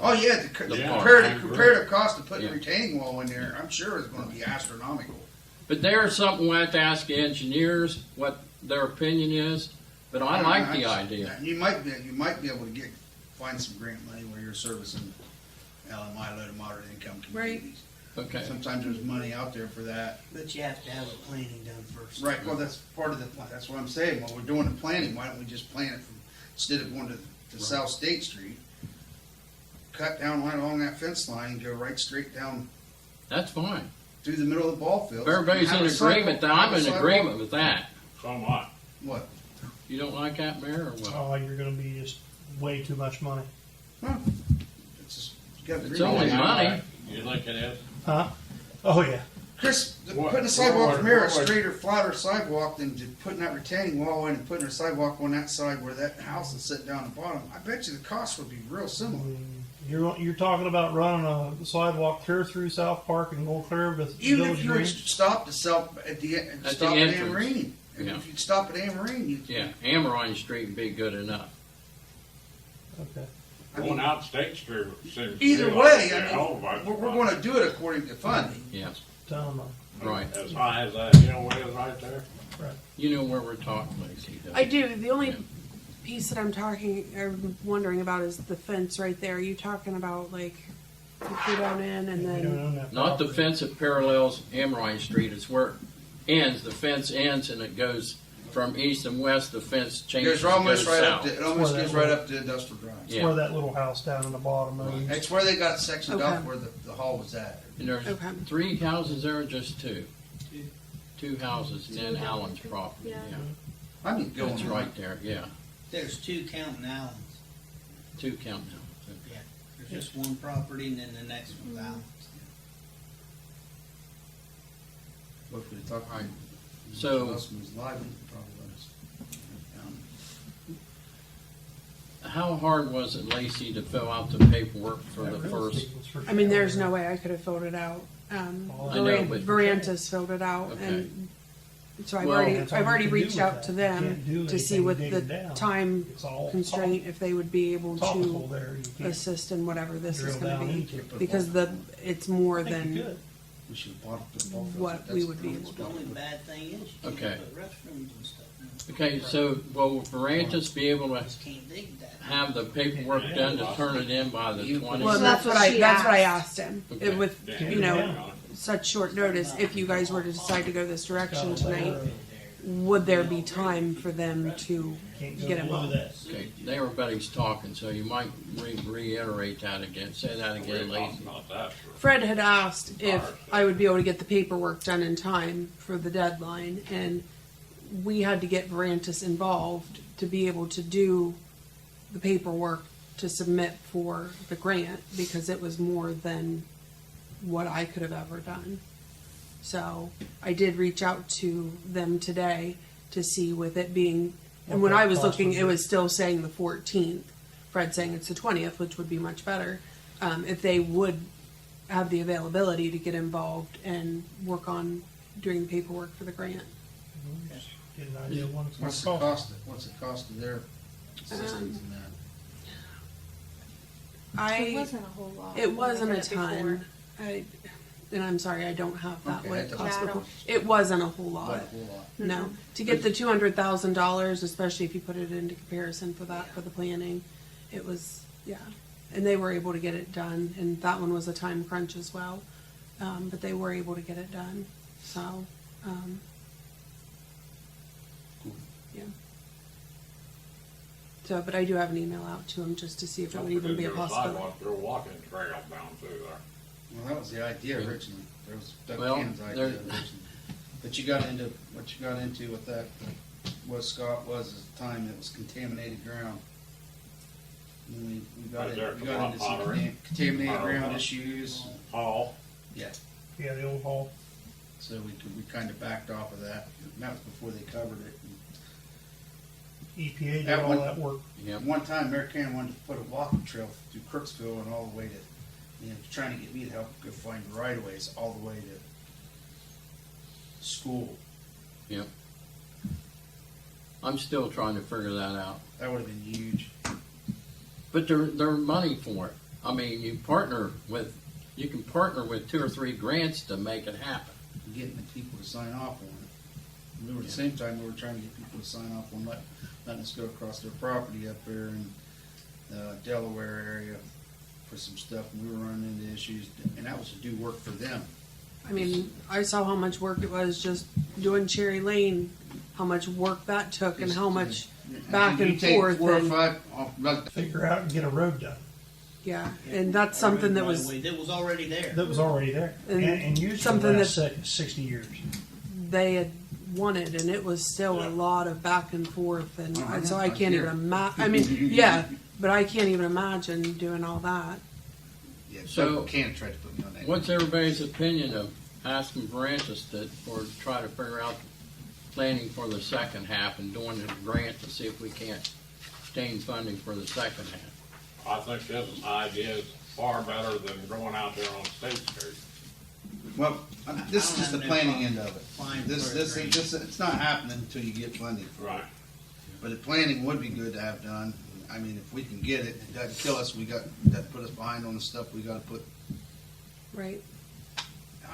[SPEAKER 4] Oh yeah, the
[SPEAKER 8] park.
[SPEAKER 4] comparative cost of putting
[SPEAKER 8] Yeah.
[SPEAKER 4] a retaining wall in there, I'm sure is going to be astronomical.
[SPEAKER 8] But there's something we have to ask the engineers what their opinion is. But I like the idea.
[SPEAKER 4] You might be able to find some grant money where you're servicing LMI, low to moderate income communities.
[SPEAKER 8] Okay.
[SPEAKER 4] Sometimes there's money out there for that.
[SPEAKER 7] But you have to have the planning done first.
[SPEAKER 4] Right, well, that's part of the plan, that's what I'm saying, when we're doing the planning, why don't we just plan it from, instead of going to South State Street, cut down right along that fence line and go right straight down
[SPEAKER 8] That's fine.
[SPEAKER 4] through the middle of the ball field.
[SPEAKER 8] If everybody's
[SPEAKER 4] Have
[SPEAKER 8] in
[SPEAKER 4] a
[SPEAKER 8] agreement, then I'm in
[SPEAKER 4] sidewalk-
[SPEAKER 8] agreement with that.
[SPEAKER 3] So much.
[SPEAKER 4] What?
[SPEAKER 8] You don't like that, Mayor, or what?
[SPEAKER 1] Oh, you're gonna be just way too much money.
[SPEAKER 4] Huh? It's just, you gotta
[SPEAKER 8] It's
[SPEAKER 4] agree on
[SPEAKER 8] only
[SPEAKER 4] that.
[SPEAKER 8] money.
[SPEAKER 3] You think it is?
[SPEAKER 1] Huh? Oh, yeah.
[SPEAKER 4] Chris,
[SPEAKER 3] What-
[SPEAKER 4] putting a sidewalk
[SPEAKER 3] what-
[SPEAKER 4] from here, a
[SPEAKER 3] what-
[SPEAKER 4] straighter, flatter sidewalk than just putting that retaining wall in and putting a sidewalk on that side where that house is sitting down the bottom, I bet you the cost would be real similar.
[SPEAKER 1] You're talking about running a sidewalk clear through South Park and go clear to
[SPEAKER 4] Even
[SPEAKER 1] Village
[SPEAKER 4] if you would
[SPEAKER 1] Green.
[SPEAKER 4] stop to sell at the,
[SPEAKER 8] At the
[SPEAKER 4] stop at
[SPEAKER 8] entrance.
[SPEAKER 4] Amarine.
[SPEAKER 8] Yeah.
[SPEAKER 4] If you'd stop at Amarine, you.
[SPEAKER 8] Yeah, Amarine Street would be good enough.
[SPEAKER 1] Okay.
[SPEAKER 4] I mean,
[SPEAKER 3] Going out State Street seems to
[SPEAKER 4] either
[SPEAKER 3] be
[SPEAKER 4] way,
[SPEAKER 3] like
[SPEAKER 4] I
[SPEAKER 3] a hell
[SPEAKER 4] mean,
[SPEAKER 3] of a bunch
[SPEAKER 4] we're
[SPEAKER 3] of
[SPEAKER 4] gonna do it according to funding.
[SPEAKER 8] Yeah,
[SPEAKER 1] Tell them,
[SPEAKER 8] right.
[SPEAKER 3] As high as that hill is right there.
[SPEAKER 8] You know where we're talking, Lacey. don't
[SPEAKER 2] I
[SPEAKER 8] you?
[SPEAKER 2] do. The only
[SPEAKER 8] Yeah.
[SPEAKER 2] piece that I'm wondering about is the fence right there. Are you talking about like you go down in and
[SPEAKER 1] we don't
[SPEAKER 2] then
[SPEAKER 1] own that
[SPEAKER 8] Not the
[SPEAKER 1] property.
[SPEAKER 8] fence that parallels Amarine Street, it's where it ends, the fence ends and it goes from east and west, the fence
[SPEAKER 4] It
[SPEAKER 8] changes
[SPEAKER 4] goes almost
[SPEAKER 8] goes
[SPEAKER 4] right up
[SPEAKER 8] south.
[SPEAKER 4] to, it almost
[SPEAKER 1] Where that
[SPEAKER 4] goes right
[SPEAKER 1] little-
[SPEAKER 4] up to Industrial Drive.
[SPEAKER 1] It's
[SPEAKER 8] Yeah.
[SPEAKER 1] where that little house down in the bottom owns.
[SPEAKER 4] It's where they got sectioned
[SPEAKER 2] Okay.
[SPEAKER 4] off where the hall was at.
[SPEAKER 8] And there's
[SPEAKER 2] Okay.
[SPEAKER 8] 3 houses there, or just 2? 2 houses, and then Allen's property,
[SPEAKER 5] Yeah.
[SPEAKER 8] yeah.
[SPEAKER 4] I mean, going
[SPEAKER 8] That's right there, yeah.
[SPEAKER 7] There's 2 counting Allens.
[SPEAKER 8] 2 count now.
[SPEAKER 7] Yeah. There's just one property and then the next one's Allen's.
[SPEAKER 4] What if we talk?
[SPEAKER 8] Right. So-
[SPEAKER 4] was live, he could probably let us.
[SPEAKER 8] How hard was it, Lacey, to fill out the paperwork for
[SPEAKER 1] That
[SPEAKER 8] the
[SPEAKER 1] real
[SPEAKER 8] first?
[SPEAKER 1] estate was for
[SPEAKER 2] I mean, there's
[SPEAKER 1] sale.
[SPEAKER 2] no way I could have filled it out.
[SPEAKER 8] I know, but-
[SPEAKER 2] Variantis filled it out,
[SPEAKER 8] Okay.
[SPEAKER 2] and so
[SPEAKER 8] Well,
[SPEAKER 1] that's all
[SPEAKER 2] I've
[SPEAKER 1] you
[SPEAKER 2] already
[SPEAKER 1] can do
[SPEAKER 2] reached
[SPEAKER 1] with
[SPEAKER 2] out
[SPEAKER 1] that.
[SPEAKER 2] to
[SPEAKER 1] You
[SPEAKER 2] them
[SPEAKER 1] can't do
[SPEAKER 2] to see
[SPEAKER 1] anything
[SPEAKER 2] what
[SPEAKER 1] digging
[SPEAKER 2] the
[SPEAKER 1] down.
[SPEAKER 2] time
[SPEAKER 1] It's all
[SPEAKER 2] constraint, if they would be able
[SPEAKER 1] topical
[SPEAKER 2] to
[SPEAKER 1] there. You can't
[SPEAKER 2] assist in whatever this is
[SPEAKER 1] drill
[SPEAKER 2] going
[SPEAKER 1] down
[SPEAKER 2] to be,
[SPEAKER 1] into it.
[SPEAKER 2] because it's more
[SPEAKER 1] I think you
[SPEAKER 2] than
[SPEAKER 1] could.
[SPEAKER 4] We should have bought up the ball field.
[SPEAKER 2] what
[SPEAKER 4] That's
[SPEAKER 2] we would be
[SPEAKER 4] the
[SPEAKER 2] able
[SPEAKER 7] The only bad thing is you
[SPEAKER 8] Okay.
[SPEAKER 7] can't put restrooms and stuff in.
[SPEAKER 8] Okay, so will Variantis be able to
[SPEAKER 7] Just can't dig that.
[SPEAKER 8] have the paperwork done to turn it in by the
[SPEAKER 4] You-
[SPEAKER 8] 20th?
[SPEAKER 2] Well,
[SPEAKER 5] So
[SPEAKER 2] that's what
[SPEAKER 5] she
[SPEAKER 2] that's what I
[SPEAKER 5] asked.
[SPEAKER 2] asked him.
[SPEAKER 8] Okay.
[SPEAKER 2] It, with
[SPEAKER 3] Yeah.
[SPEAKER 2] you know
[SPEAKER 1] Yeah.
[SPEAKER 2] such short notice, if you guys were to decide to go this direction
[SPEAKER 1] Got a
[SPEAKER 2] tonight,
[SPEAKER 1] layer.
[SPEAKER 2] would there be time for them to
[SPEAKER 1] Can't go
[SPEAKER 2] get
[SPEAKER 1] below
[SPEAKER 2] involved?
[SPEAKER 1] that.
[SPEAKER 8] Okay, everybody's talking, so you might reiterate that again, say that
[SPEAKER 3] We
[SPEAKER 8] again,
[SPEAKER 3] talked
[SPEAKER 8] Lacey.
[SPEAKER 3] about that for.
[SPEAKER 2] Fred had asked if I would be able to get the paperwork done in time for the deadline, and we had to get Variantis involved to be able to do the paperwork to submit for the grant, because it was more than what I could have ever done. So I did reach out to them today to see with it being, and when
[SPEAKER 1] What
[SPEAKER 2] I
[SPEAKER 1] that
[SPEAKER 2] was
[SPEAKER 1] cost
[SPEAKER 2] looking,
[SPEAKER 1] would
[SPEAKER 2] it
[SPEAKER 1] be.
[SPEAKER 2] was still saying the 14th. Fred saying it's the 20th, which would be much better. If they would have the availability to get involved and work on doing the paperwork for the grant.
[SPEAKER 1] Get an idea of what it's
[SPEAKER 4] What's the
[SPEAKER 1] gonna cost.
[SPEAKER 4] cost, what's the cost of their assistance in that?
[SPEAKER 5] It
[SPEAKER 2] I,
[SPEAKER 5] wasn't a whole lot.
[SPEAKER 2] it
[SPEAKER 5] when I
[SPEAKER 2] wasn't
[SPEAKER 5] did
[SPEAKER 2] a
[SPEAKER 5] it before.
[SPEAKER 2] ton. And I'm sorry, I don't have that
[SPEAKER 4] Okay,
[SPEAKER 2] what
[SPEAKER 4] I
[SPEAKER 2] it
[SPEAKER 4] don't-
[SPEAKER 2] cost
[SPEAKER 5] Yeah, I
[SPEAKER 2] before.
[SPEAKER 5] don't-
[SPEAKER 2] It wasn't a whole
[SPEAKER 4] Not
[SPEAKER 2] lot.
[SPEAKER 4] a whole lot.
[SPEAKER 2] No, to get the $200,000, especially if you put it into comparison for that, for the planning, it was, yeah. And they were able to get it done, and that one was a time crunch as well. But they were able to get it done, so,
[SPEAKER 4] Cool.
[SPEAKER 2] yeah. So, but I do have an email out to them just to see if it would even be a possibility.
[SPEAKER 3] Sidewalk, they're walking trail down through there.
[SPEAKER 4] Well, that was the idea originally. That was Doug
[SPEAKER 8] Well,
[SPEAKER 4] Cannon's idea
[SPEAKER 8] there-
[SPEAKER 4] originally. But you got into, what you got into with that, what Scott was at the time, it was contaminated ground. And we got
[SPEAKER 3] Right there at
[SPEAKER 4] in,
[SPEAKER 3] the
[SPEAKER 4] we got into some
[SPEAKER 3] pottery.
[SPEAKER 4] contaminated
[SPEAKER 3] Pottery.
[SPEAKER 4] ground issues.
[SPEAKER 3] Hall,
[SPEAKER 4] Yeah,
[SPEAKER 1] Yeah, the old hall.
[SPEAKER 4] so we kind of backed off of that. And that was before they covered it.
[SPEAKER 1] EPA did
[SPEAKER 4] That
[SPEAKER 1] all
[SPEAKER 4] one-
[SPEAKER 1] that work.
[SPEAKER 8] Yep.
[SPEAKER 4] One time, Mayor Cannon wanted to put a walking trail through Crooksville and all the way to, trying to get me to help go find right of ways all the way to school.
[SPEAKER 8] Yep. I'm still trying to figure that out.
[SPEAKER 4] That would have been huge.
[SPEAKER 8] But there's money for it. I mean, you can partner with 2 or 3 grants to make it happen.
[SPEAKER 4] Getting the people to sign off on it. We were at the same time, we were trying to get people to sign off on letting us go across their property up there in Delaware area for some stuff, and we were running into issues, and that was to do work for them.
[SPEAKER 2] I mean, I saw how much work it was just doing Cherry Lane, how much work that took and how much back
[SPEAKER 4] You
[SPEAKER 2] and
[SPEAKER 4] take
[SPEAKER 2] forth.
[SPEAKER 4] 4 or
[SPEAKER 2] And,
[SPEAKER 4] 5 off, like,
[SPEAKER 1] Figure out and get a road done.
[SPEAKER 2] yeah, and that's something that was,
[SPEAKER 7] That was already there.
[SPEAKER 1] That was already there. And usually
[SPEAKER 2] something
[SPEAKER 1] last 60 years.
[SPEAKER 2] they had wanted, and it was still a lot of back and forth, and
[SPEAKER 4] Oh, I know.
[SPEAKER 2] so I
[SPEAKER 4] I
[SPEAKER 2] can't
[SPEAKER 4] hear
[SPEAKER 2] even
[SPEAKER 4] it.
[SPEAKER 2] imagine. I mean, yeah, but I can't even imagine doing all that.
[SPEAKER 4] yeah,
[SPEAKER 8] So-
[SPEAKER 4] so can't try to put me on that.
[SPEAKER 8] What's everybody's opinion of asking Verantis to, or try to figure out planning for the second half and doing a grant to see if we can't obtain funding for the second half?
[SPEAKER 3] I think this idea is far better than going out there on State Street.
[SPEAKER 4] Well, this is
[SPEAKER 7] I don't
[SPEAKER 4] just the
[SPEAKER 7] have no
[SPEAKER 4] planning
[SPEAKER 7] problem
[SPEAKER 4] end of it.
[SPEAKER 7] applying
[SPEAKER 4] This,
[SPEAKER 7] for a
[SPEAKER 4] this,
[SPEAKER 7] grant.
[SPEAKER 4] this, it's not happening until you get funding for it.
[SPEAKER 3] Right.
[SPEAKER 4] But the planning would be good to have done. I mean, if we can get it, it doesn't kill us, that put us behind on the stuff we gotta put,
[SPEAKER 2] Right.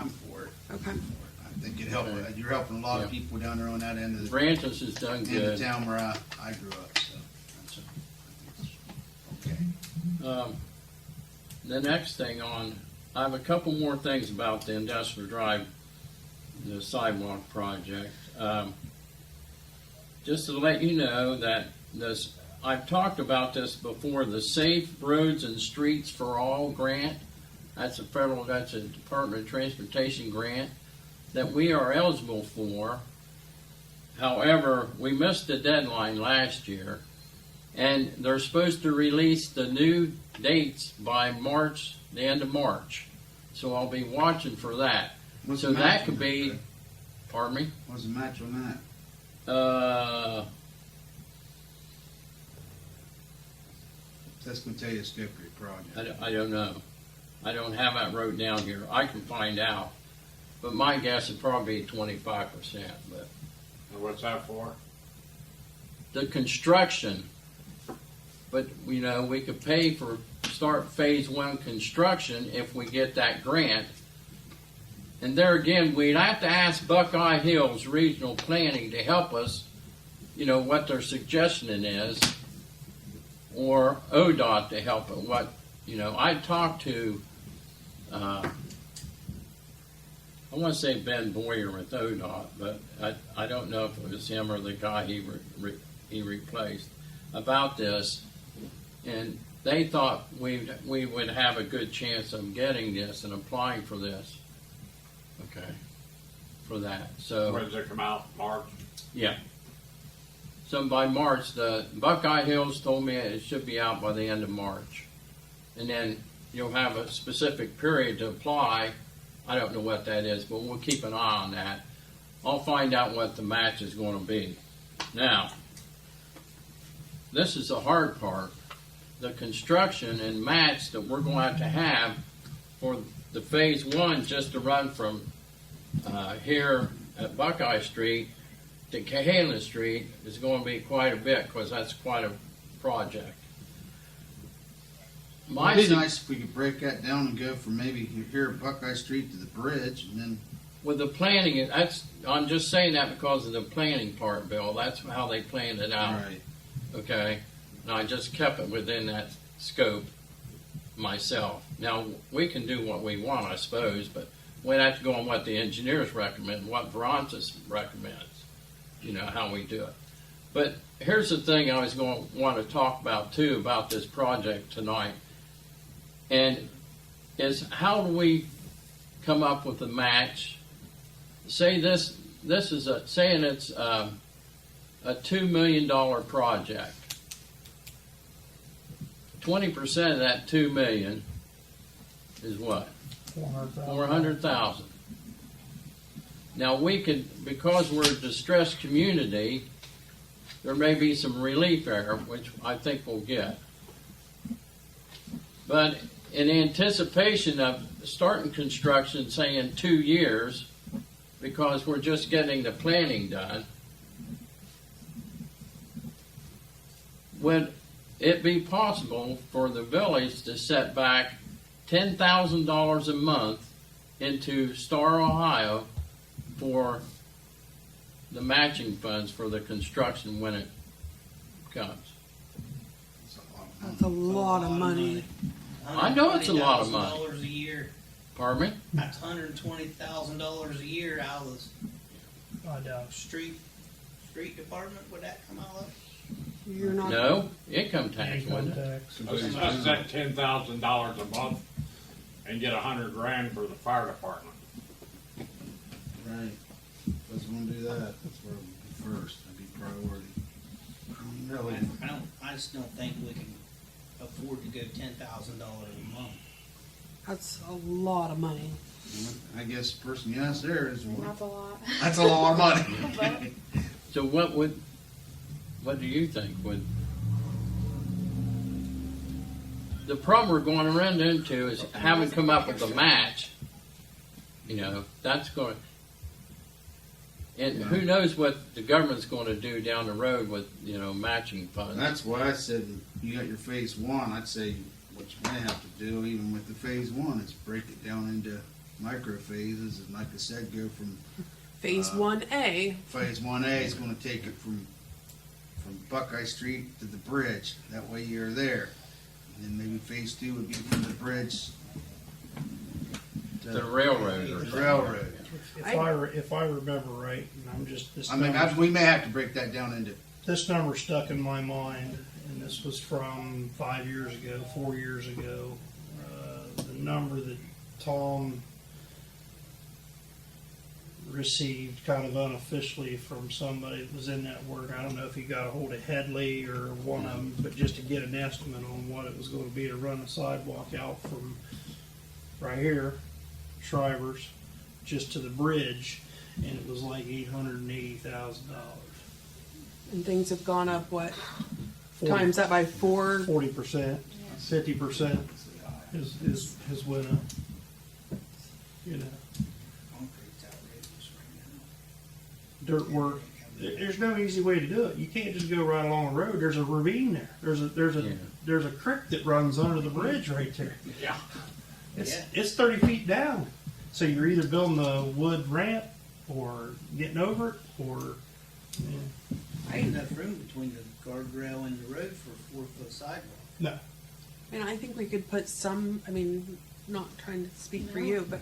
[SPEAKER 4] I'm for it.
[SPEAKER 2] Okay.
[SPEAKER 4] I think it helped, you're helping a lot of
[SPEAKER 8] Yeah.
[SPEAKER 4] people down there on that end of the,
[SPEAKER 8] Verantis has done
[SPEAKER 4] end of
[SPEAKER 8] good.
[SPEAKER 4] town where I grew up, so. I think it's okay.
[SPEAKER 8] The next thing on, I have a couple more things about the Industrial Drive, the sidewalk project. Just to let you know that this, I've talked about this before, the Safe Roads and Streets for All grant. That's a Department of Transportation grant that we are eligible for. However, we missed the deadline last year, and they're supposed to release the new dates by March, the end of March. So I'll be watching for that.
[SPEAKER 4] What's
[SPEAKER 8] So
[SPEAKER 4] the
[SPEAKER 8] that
[SPEAKER 4] match
[SPEAKER 8] could
[SPEAKER 4] on
[SPEAKER 8] be,
[SPEAKER 4] Fred?
[SPEAKER 8] pardon me?
[SPEAKER 4] What's the match on that? That's gonna tell you the scope of your project.
[SPEAKER 8] I don't know. I don't have that wrote down here. I can find out. But my guess would probably be 25%. But
[SPEAKER 3] And what's that for?
[SPEAKER 8] the construction, but you know, we could pay for start phase 1 construction if we get that grant. And there again, we'd have to ask Buckeye Hills Regional Planning to help us, you know, what their suggestion is, or ODOT to help it. What, you know, I talked to, I want to say Ben Boyer with ODOT, but I don't know if it was him or the guy he replaced about this, and they thought we would have a good chance of getting this and applying for this. Okay, for that. So
[SPEAKER 3] When does it come out? March?
[SPEAKER 8] yeah. So by March, the Buckeye Hills told me it should be out by the end of March, and then you'll have a specific period to apply. I don't know what that is, but we'll keep an eye on that. I'll find out what the match is going to be. Now, this is the hard part. The construction and match that we're going to have for the phase 1 just to run from here at Buckeye Street to Cahalan Street is going to be quite a bit because that's quite a project.
[SPEAKER 4] It'd be nice if we could break that down and go from maybe here at Buckeye Street to the bridge, and then
[SPEAKER 8] With the planning, I'm just saying that because of the planning part, Bill. That's how they planned it out.
[SPEAKER 4] right.
[SPEAKER 8] Okay, and I just kept it within that scope myself. Now, we can do what we want, I suppose, but we'd have to go on what the engineers recommend, what Verantis recommends, you know, how we do it. But here's the thing I was going to want to talk about, too, about this project tonight, and is how do we come up with a match? Say this is saying it's a $2 million project. 20% of that $2 million is what? 400,000. Now we could, because we're a distressed community, there may be some relief there, which I think we'll get. But in anticipation of starting construction, say in 2 years, because we're just getting the planning done, would it be possible for the village to set back $10,000 a month into Star, Ohio for the matching funds for the construction when it comes?
[SPEAKER 4] It's a lot of
[SPEAKER 2] That's a lot of money.
[SPEAKER 8] I know it's a lot of money.
[SPEAKER 7] $120,000 a year.
[SPEAKER 8] Pardon me?
[SPEAKER 7] That's $120,000 a year out of
[SPEAKER 1] I doubt
[SPEAKER 7] the street department. Would that come out of?
[SPEAKER 2] You're not.
[SPEAKER 8] No, income tax,
[SPEAKER 1] income
[SPEAKER 8] wasn't it?
[SPEAKER 1] tax.
[SPEAKER 3] Let's set $10,000 a month and get $100,000 for the fire department.
[SPEAKER 4] Right. Let's want to do that. That's where we'll be first. That'd be priority. Really.
[SPEAKER 7] I just don't think we can afford to go $10,000 a month.
[SPEAKER 2] That's a lot of money.
[SPEAKER 4] I guess the person you asked there is one.
[SPEAKER 5] That's a lot.
[SPEAKER 4] That's a lot of money.
[SPEAKER 8] So what do you think would, the problem we're going to run into is having come up with a match, that's going to, and who knows what the government's going to do down the road with, matching funds.
[SPEAKER 4] That's why I said you got your phase one. I'd say what you may have to do, even with the phase one, is break it down into micro phases, and like I said, go from
[SPEAKER 2] Phase 1A.
[SPEAKER 4] phase 1A is going to take it from Buckeye Street to the bridge. That way you're there. And then maybe phase 2 would be from the bridge
[SPEAKER 8] To the railroad or
[SPEAKER 4] the
[SPEAKER 8] something.
[SPEAKER 4] railroad.
[SPEAKER 1] If I remember right, and I'm just, this
[SPEAKER 4] I mean,
[SPEAKER 1] number,
[SPEAKER 4] we may have to break that down into.
[SPEAKER 1] this number stuck in my mind, and this was from 5 years ago, 4 years ago. The number that Tom received kind of unofficially from somebody that was in that work. I don't know if he got a hold of Headley or one of them, but just to get an estimate on what it was going to be to run a sidewalk out from right here, Shriver's, just to the bridge, and it was like $880,000.
[SPEAKER 2] And things have gone up, what? Times that by 4.
[SPEAKER 1] 40%, 50% has went up.
[SPEAKER 7] Concrete's outrageous right
[SPEAKER 1] Dirt work. There's no easy way to do it. You can't just go right along the road. There's a ravine there. There's a creek that runs under the bridge right there.
[SPEAKER 3] Yeah.
[SPEAKER 1] It's 30 feet down. So you're either building a wood ramp or getting over it, or
[SPEAKER 7] now. Ain't enough room between the guardrail and the road for a 4-foot sidewalk.
[SPEAKER 1] no.
[SPEAKER 2] And I think we could put some, not trying to speak for you, but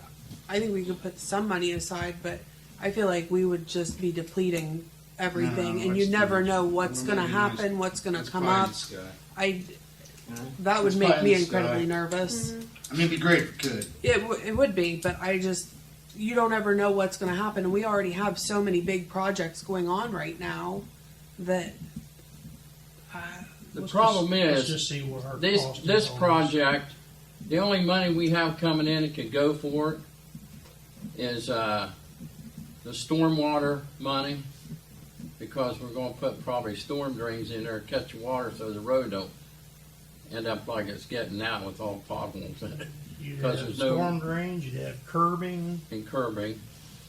[SPEAKER 2] I think we could put some money aside, but I feel like we would just be depleting everything,
[SPEAKER 4] No,
[SPEAKER 2] and you
[SPEAKER 4] it's
[SPEAKER 2] never
[SPEAKER 4] too
[SPEAKER 2] know
[SPEAKER 4] much.
[SPEAKER 2] what's
[SPEAKER 4] We're
[SPEAKER 2] gonna
[SPEAKER 4] maybe
[SPEAKER 2] happen, what's gonna
[SPEAKER 4] It's
[SPEAKER 2] come
[SPEAKER 4] pie in
[SPEAKER 2] up.
[SPEAKER 4] the sky.
[SPEAKER 2] That would
[SPEAKER 4] It's
[SPEAKER 2] make
[SPEAKER 4] pie in
[SPEAKER 2] me
[SPEAKER 4] the
[SPEAKER 2] incredibly
[SPEAKER 4] sky.
[SPEAKER 2] nervous.
[SPEAKER 4] I mean, it'd be great if it could.
[SPEAKER 2] It would be, but you don't ever know what's gonna happen, and we already have so many big projects going on right now that,
[SPEAKER 8] The problem
[SPEAKER 1] let's
[SPEAKER 8] is,
[SPEAKER 1] just see what our
[SPEAKER 8] this
[SPEAKER 1] cost is
[SPEAKER 8] this
[SPEAKER 1] on this.
[SPEAKER 8] project, the only money we have coming in that could go for it is the stormwater money, because we're going to put probably storm drains in there to catch the water so the road don't end up like it's getting now with all potholes in it
[SPEAKER 1] You'd
[SPEAKER 8] 'cause
[SPEAKER 1] have
[SPEAKER 8] there's no-
[SPEAKER 1] storm drains, you'd have curbing.
[SPEAKER 8] and curbing.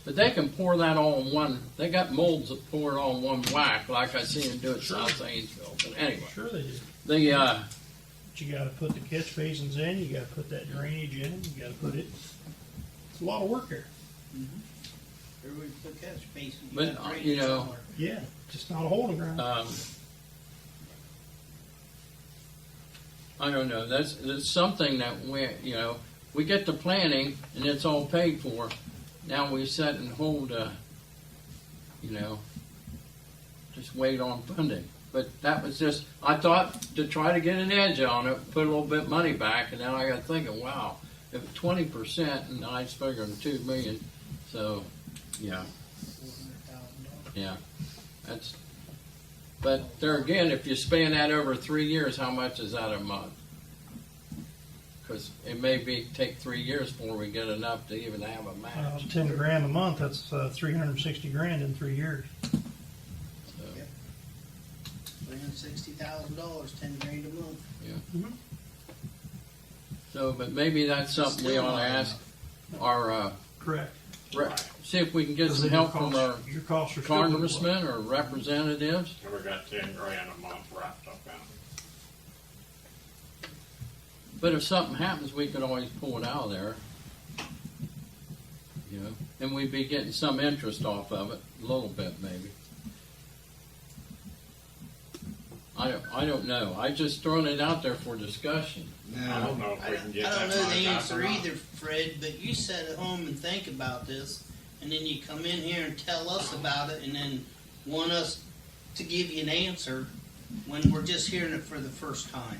[SPEAKER 8] But they can pour that all in one. They got molds that pour it all in one whack, like I see them do at South Zanesville. But anyway,
[SPEAKER 1] Sure they do.
[SPEAKER 8] the
[SPEAKER 1] But you gotta put the catch basins in, you gotta put that drainage in, you gotta put it, it's a lot of work there.
[SPEAKER 7] Everybody put catch basin.
[SPEAKER 8] But,
[SPEAKER 7] got drainage
[SPEAKER 8] you know,
[SPEAKER 7] somewhere.
[SPEAKER 1] Yeah, just not a holding ground.
[SPEAKER 8] I don't know. That's something that we get the planning and it's all paid for. Now we set and hold, just wait on funding. But that was just, I thought to try to get an edge on it, put a little bit of money back, and now I got thinking, wow, if 20%, and I was figuring $2 million, so yeah,
[SPEAKER 7] $400,000.
[SPEAKER 8] yeah, that's. But there again, if you span that over 3 years, how much is that a month? Because it may take 3 years before we get enough to even have a match.
[SPEAKER 1] 10 grand a month, that's 360 grand in 3 years.
[SPEAKER 8] So,
[SPEAKER 7] $360,000, $10,000 a month.
[SPEAKER 8] so, but maybe that's something we ought to ask our
[SPEAKER 1] Correct.
[SPEAKER 8] see if we can get some help from our
[SPEAKER 1] Your costs are still gonna go up.
[SPEAKER 8] congressmen or representatives.
[SPEAKER 3] And we got 10 grand a month wrapped up in it.
[SPEAKER 8] But if something happens, we could always pull it out of there. And we'd be getting some interest off of it, a little bit maybe. I I don't know. I just throwing it out there for discussion.
[SPEAKER 3] I don't know if
[SPEAKER 7] I
[SPEAKER 3] we
[SPEAKER 7] don't,
[SPEAKER 3] can get
[SPEAKER 7] I don't
[SPEAKER 3] that
[SPEAKER 7] know
[SPEAKER 3] money
[SPEAKER 7] the
[SPEAKER 3] back
[SPEAKER 7] answer
[SPEAKER 3] or not.
[SPEAKER 7] either, Fred, but you sit at home and think about this, and then you come in here and tell us about it, and then want us to give you an answer when we're just hearing it for the first time.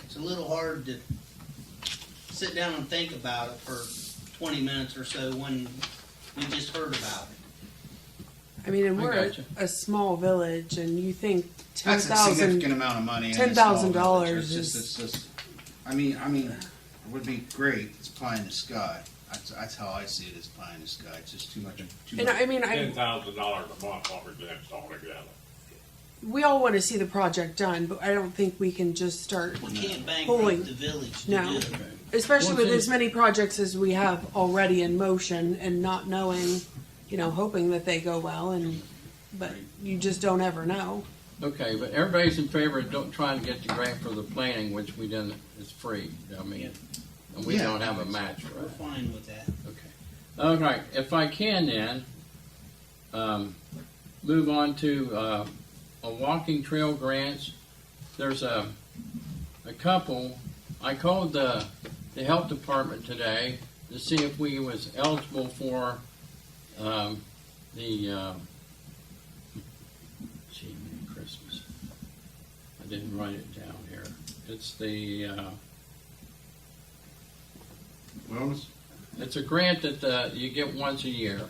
[SPEAKER 7] It's a little hard to sit down and think about it for 20 minutes or so when we just heard about it.
[SPEAKER 2] I mean, and
[SPEAKER 8] I
[SPEAKER 2] we're
[SPEAKER 8] gotcha.
[SPEAKER 2] a small village, and you think ten
[SPEAKER 4] That's a significant
[SPEAKER 2] thousand.
[SPEAKER 4] amount of money. in a
[SPEAKER 2] $10,000
[SPEAKER 4] small village. It's
[SPEAKER 2] is-
[SPEAKER 4] just, it's just, I mean, it would be great. It's pie in the sky. That's how I see it, as pie in the sky. It's just too much.
[SPEAKER 2] And I mean,
[SPEAKER 3] $10,000 a month represents altogether.
[SPEAKER 2] we all want to see the project done, but I don't think we can just start,
[SPEAKER 7] We can't
[SPEAKER 2] Pulling.
[SPEAKER 7] bankrupt the village to
[SPEAKER 2] No.
[SPEAKER 7] do it.
[SPEAKER 2] especially
[SPEAKER 8] Well,
[SPEAKER 2] with as
[SPEAKER 8] since-
[SPEAKER 2] many projects as we have already in motion, and not knowing, hoping that they go well, but you just don't ever know.
[SPEAKER 8] Okay, but everybody's in favor of trying to get the grant for the planning, which we didn't, it's free, I mean, and we
[SPEAKER 4] Yeah.
[SPEAKER 8] don't have a match for
[SPEAKER 7] We're
[SPEAKER 8] it.
[SPEAKER 7] fine with that.
[SPEAKER 8] Okay. All right, if I can then, move on to, a walking trail grants. There's a couple, I called the health department today to see if we was eligible for, gee, Merry Christmas. I didn't write it down here. It's the,
[SPEAKER 4] Wellness.
[SPEAKER 8] it's a grant that you get once a year.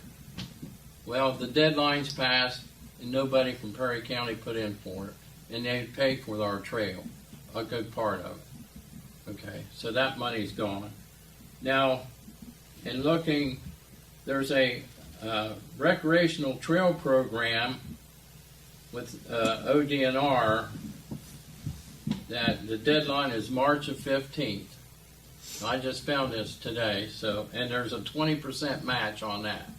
[SPEAKER 8] Well, the deadline's passed, and nobody from Perry County put in for it, and they pay for our trail, a good part of it. Okay, so that money's gone. Now, in looking, there's a recreational trail program with ODNR that the deadline is March of 15th. I just found this today, and there's a 20% match on that.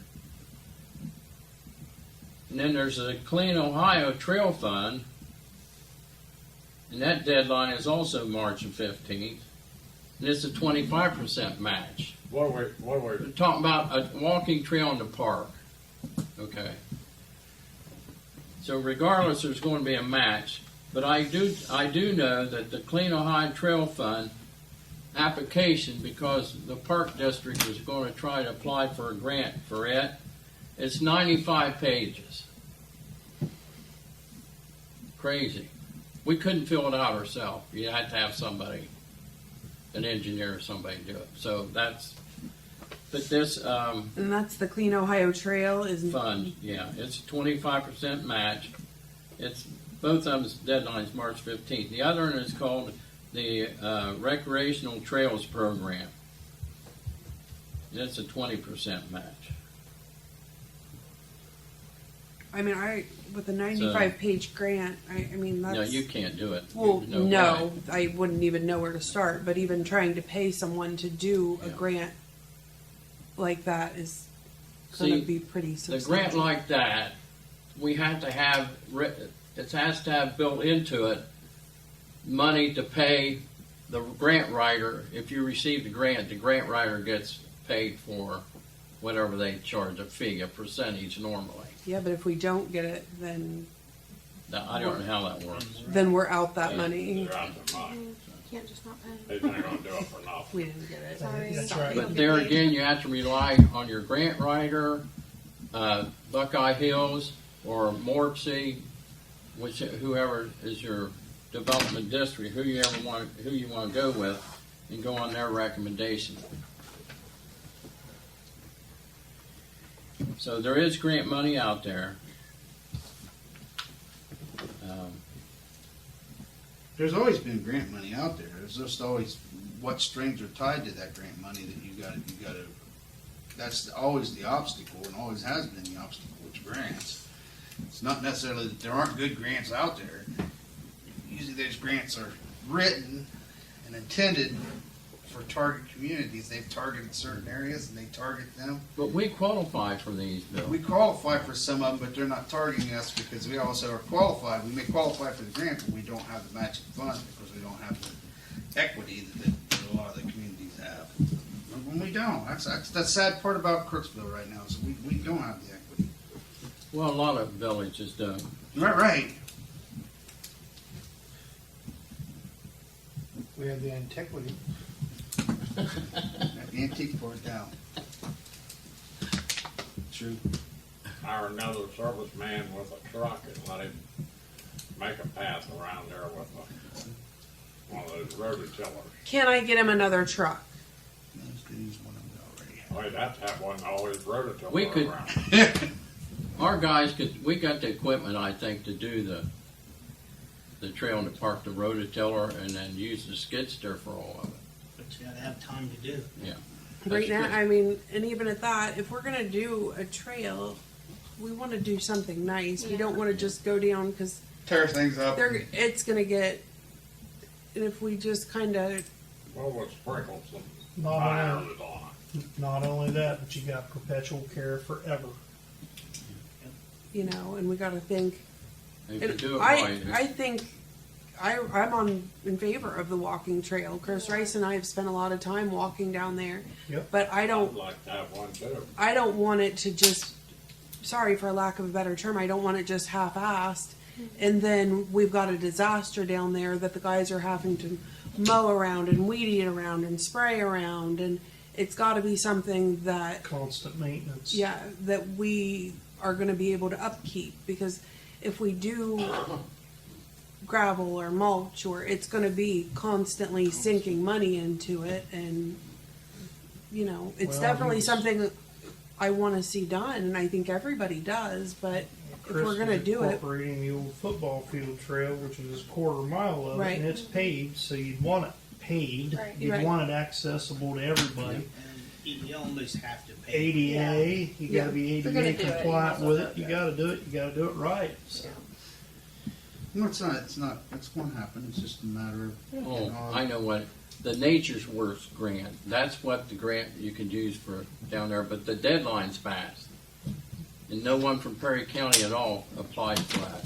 [SPEAKER 8] And then there's a Clean Ohio Trail Fund, and that deadline is also March of 15th, and it's a 25% match.
[SPEAKER 3] What are
[SPEAKER 8] We're talking about a walking trail in the park, okay? So regardless, there's going to be a match, but I do know that the Clean Ohio Trail Fund application, because the park district is going to try to apply for a grant for it, it's 95 pages. Crazy. We couldn't fill it out ourselves. You had to have somebody, an engineer or somebody do it. So but this
[SPEAKER 2] And that's the Clean Ohio Trail, is
[SPEAKER 8] fund, yeah, it's 25% match. It's both of them's deadline's March 15th. The other one is called the Recreational Trails Program. It's a 20% match.
[SPEAKER 2] I mean, with a 95-page grant, I mean, that's.
[SPEAKER 8] No, you can't do it.
[SPEAKER 2] Well,
[SPEAKER 8] There's
[SPEAKER 2] no,
[SPEAKER 8] way.
[SPEAKER 2] I wouldn't even know where to start, but even trying to pay someone to do a
[SPEAKER 8] Yeah.
[SPEAKER 2] grant like that is gonna
[SPEAKER 8] See,
[SPEAKER 2] be pretty
[SPEAKER 8] The
[SPEAKER 2] substantial.
[SPEAKER 8] grant like that, we have to have, it has to have built into it money to pay the grant writer. If you receive the grant writer gets paid for whatever they charge, a fee, a percentage normally.
[SPEAKER 2] Yeah, but if we don't get it, then
[SPEAKER 8] Now, I don't know how that works.
[SPEAKER 2] we're out that money.
[SPEAKER 3] They're out the money.
[SPEAKER 5] Can't just not pay.
[SPEAKER 3] They're not gonna do it for nothing.
[SPEAKER 2] We didn't get it.
[SPEAKER 5] Sorry.
[SPEAKER 1] That's right.
[SPEAKER 8] But there again, you have to rely on your grant writer, Buckeye Hills, or Morpsey, whoever is your development district, who you want to go with, and go on their recommendation. So there is grant money out there.
[SPEAKER 4] There's always been grant money out there. There's just always what strings are tied to that grant money that you gotta. That's always the obstacle, and always has been the obstacle with grants. It's not necessarily that there aren't good grants out there. Usually, those grants are written and intended for target communities. They've targeted certain areas and they target them.
[SPEAKER 8] But we qualify for these, Bill.
[SPEAKER 4] We qualify for some of them, but they're not targeting us because we also are qualified. We may qualify for the grant, but we don't have the matching funds because we don't have the equity that a lot of the communities have. When we don't, that's the sad part about Crooksville right now. Is we don't have the equity.
[SPEAKER 8] Well, a lot of villages don't.
[SPEAKER 4] Right.
[SPEAKER 6] We have the antiquity.
[SPEAKER 4] That antique part down. True.
[SPEAKER 3] Hire another serviceman with a truck and let him make a path around there with one of those rototillers.
[SPEAKER 2] Can I get him another truck?
[SPEAKER 4] Let's use one of them already have.
[SPEAKER 3] Well, he'd have to have one that always rototiller
[SPEAKER 8] We could-
[SPEAKER 3] around.
[SPEAKER 8] Our guys we got the equipment, I think, to do the trail and to park the rototiller and then use the skid steer for all of it.
[SPEAKER 7] But you gotta have time to do.
[SPEAKER 8] Yeah.
[SPEAKER 2] Right
[SPEAKER 8] That's
[SPEAKER 2] now,
[SPEAKER 8] good.
[SPEAKER 2] I mean, and even at that, if we're gonna do a trail, we wanna do something nice. We
[SPEAKER 5] Yeah.
[SPEAKER 2] don't wanna just go down, cause
[SPEAKER 4] Tear things up.
[SPEAKER 2] it's gonna get, and if we just kinda,
[SPEAKER 3] Well, we'll sprinkle some
[SPEAKER 1] Not
[SPEAKER 3] tires
[SPEAKER 1] only,
[SPEAKER 3] on
[SPEAKER 1] not only that, but you got perpetual care forever.
[SPEAKER 2] you know, and we gotta think.
[SPEAKER 8] If you
[SPEAKER 2] And
[SPEAKER 8] do it
[SPEAKER 2] I
[SPEAKER 8] right,
[SPEAKER 2] think I'm in favor of the walking trail. Chris Rice and I have spent a lot of time walking down there.
[SPEAKER 1] Yep.
[SPEAKER 2] But I
[SPEAKER 3] it. I'd
[SPEAKER 2] don't
[SPEAKER 3] like to have one too.
[SPEAKER 2] want it to just, sorry for lack of a better term, I don't want it just half-assed. And then we've got a disaster down there that the guys are having to mow around and weed eat around and spray around. And it's gotta be something that,
[SPEAKER 1] Constant maintenance.
[SPEAKER 2] yeah, that we are gonna be able to upkeep. Because if we do gravel or mulch, or it's gonna be constantly sinking money into it, and you know, it's
[SPEAKER 1] Well,
[SPEAKER 2] definitely
[SPEAKER 1] he's-
[SPEAKER 2] something I want to see done, and I think everybody does. But if we're
[SPEAKER 1] Chris
[SPEAKER 2] gonna
[SPEAKER 1] was
[SPEAKER 2] do it,
[SPEAKER 1] incorporating the old football field trail, which is a quarter mile of
[SPEAKER 2] Right.
[SPEAKER 1] it, and it's paved, so you'd want it paved.
[SPEAKER 5] Right.
[SPEAKER 1] You'd
[SPEAKER 2] Right.
[SPEAKER 1] want it accessible to everybody.
[SPEAKER 7] And you almost have to pay.
[SPEAKER 1] ADA, you
[SPEAKER 2] Yeah.
[SPEAKER 1] gotta be
[SPEAKER 5] If you're gonna
[SPEAKER 1] ADA
[SPEAKER 5] do it, you
[SPEAKER 1] compliant
[SPEAKER 5] might as
[SPEAKER 1] with
[SPEAKER 5] well
[SPEAKER 1] it.
[SPEAKER 5] do
[SPEAKER 1] You
[SPEAKER 5] it.
[SPEAKER 1] gotta do it. You gotta do it right. So.
[SPEAKER 4] No, it's not, it's gonna happen, it's just a matter of.
[SPEAKER 8] oh, I know what, the Nature's Works grant, that's what the grant you can use for down there, but the deadline's passed. And no one from Perry County at all applied for that.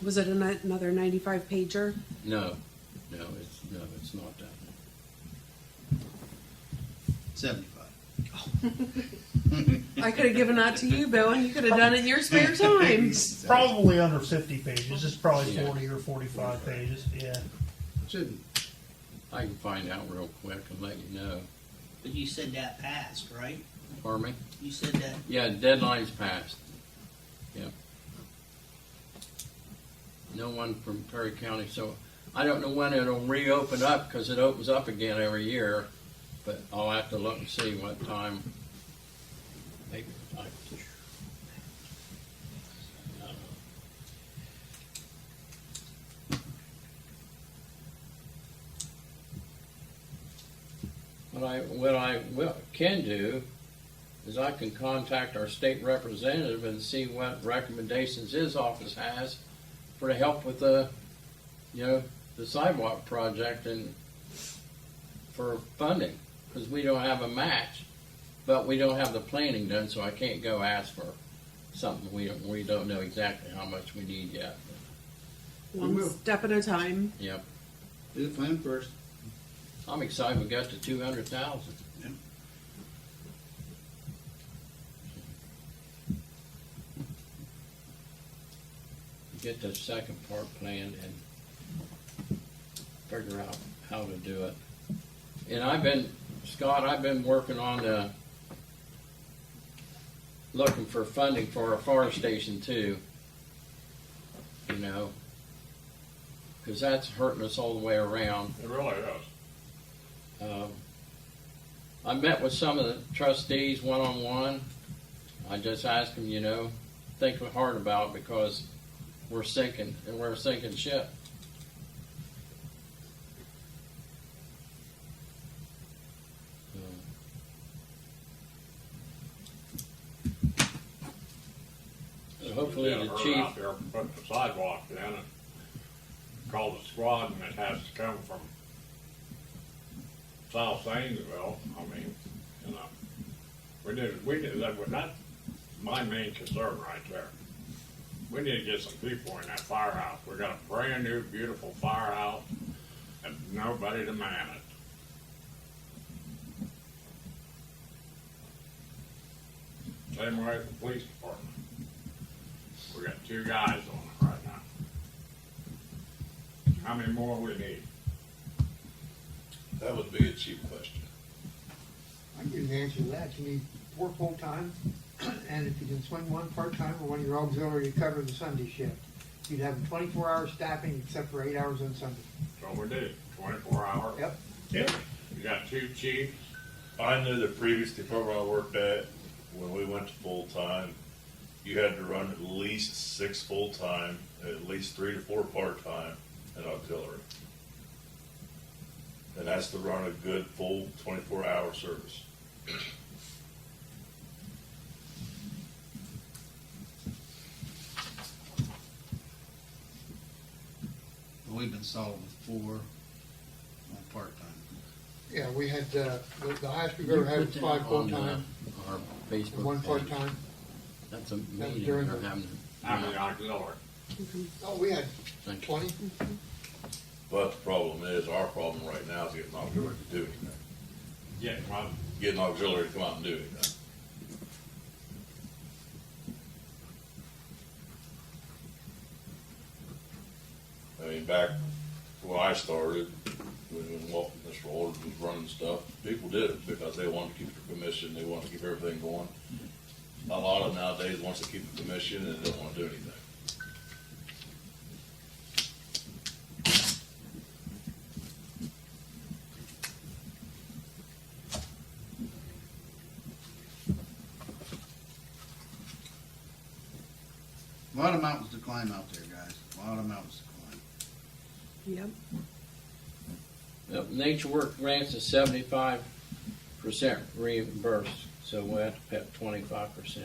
[SPEAKER 2] was it another 95 pager?
[SPEAKER 8] No, it's not that.
[SPEAKER 4] 75.
[SPEAKER 2] I could have given that to you, Bill, and you could have done it in your spare time.
[SPEAKER 1] Probably under 50 pages. It's probably
[SPEAKER 8] Yeah.
[SPEAKER 1] 40 or 45 pages. Yeah.
[SPEAKER 4] Shouldn't.
[SPEAKER 8] I can find out real quick and let you know.
[SPEAKER 7] But you said that passed, right?
[SPEAKER 8] Pardon me?
[SPEAKER 7] You said that.
[SPEAKER 8] Yeah, deadline's passed. Yep. No one from Perry County, so I don't know when it'll reopen up, because it opens up again every year, but I'll have to look and see what time. Maybe, I don't know. What I can do is I can contact our state representative and see what recommendations his office has for to help with the sidewalk project and for funding, because we don't have a match, but we don't have the planning done, so I can't go ask for something we don't know exactly how much we need yet.
[SPEAKER 2] One step at a time.
[SPEAKER 8] Yep,
[SPEAKER 4] Do the plan first.
[SPEAKER 8] I'm excited we got to 200,000.
[SPEAKER 4] Yeah.
[SPEAKER 8] Get the second part planned and figure out how to do it. And Scott, I've been working on looking for funding for a fire station too. You know, because that's hurting us all the way around.
[SPEAKER 3] It really is.
[SPEAKER 8] I met with some of the trustees one-on-one. I just asked them, think hard about it, because we're sinking, and we're a sinking ship. So hopefully
[SPEAKER 3] Yeah,
[SPEAKER 8] the
[SPEAKER 3] her
[SPEAKER 8] chief,
[SPEAKER 3] out there putting the sidewalk in and call the squad, and it has to come from South Zanesville. I mean, we did that's my main concern right there. We need to get some people in that firehouse. We got a brand new, beautiful firehouse and nobody to man it. Same way with the police department. We got 2 guys on it right now. How many more we need?
[SPEAKER 9] That would be a cheap question.
[SPEAKER 6] I can give you the answer to that. You need 4 full-time, and if you can swing 1 part-time or one of your auxiliary to cover the Sunday shift, you'd have 24-hour staffing except for 8 hours on Sunday.
[SPEAKER 3] So we did, 24 hours.
[SPEAKER 6] Yep.
[SPEAKER 1] Yeah.
[SPEAKER 3] You got 2 chiefs.
[SPEAKER 9] I knew the previous department I worked at, when we went to full-time, you had to run at least 6 full-time, at least 3 to 4 part-time, and auxiliary. And that's to run a good, full 24-hour service.
[SPEAKER 4] We've been solid with 4 on part-time.
[SPEAKER 6] Yeah, we had, the highest we've ever had was 5 full-time
[SPEAKER 8] Our
[SPEAKER 6] and
[SPEAKER 8] Facebook
[SPEAKER 6] 1
[SPEAKER 8] page.
[SPEAKER 6] part-time.
[SPEAKER 8] That's a
[SPEAKER 6] was
[SPEAKER 8] meeting
[SPEAKER 6] during
[SPEAKER 8] they're
[SPEAKER 6] the-
[SPEAKER 8] having.
[SPEAKER 3] How many auxiliary?
[SPEAKER 6] Oh, we had
[SPEAKER 8] Thank you.
[SPEAKER 6] 20.
[SPEAKER 9] But the problem is, our problem right now is getting auxiliary to do anything.
[SPEAKER 3] Yeah, well,
[SPEAKER 9] Getting auxiliary to come out and do anything. I mean, back when I started, when Mr. Aldridge was running stuff, people did it because they wanted to keep their commission, they wanted to keep everything going. A lot of them nowadays wants to keep the commission and they don't want to do anything.
[SPEAKER 4] A lot of mountains to climb out there, guys. A lot of mountains to climb.
[SPEAKER 2] Yep.
[SPEAKER 8] Yep, nature work grants is 75% reimbursed, so we have to pay 25%.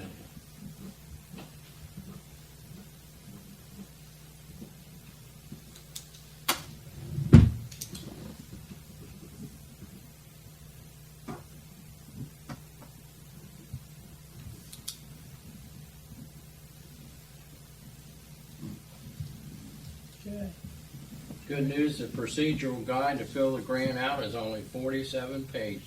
[SPEAKER 1] Okay.
[SPEAKER 8] Good news, the procedural guide to fill the grant out is only 47 pages.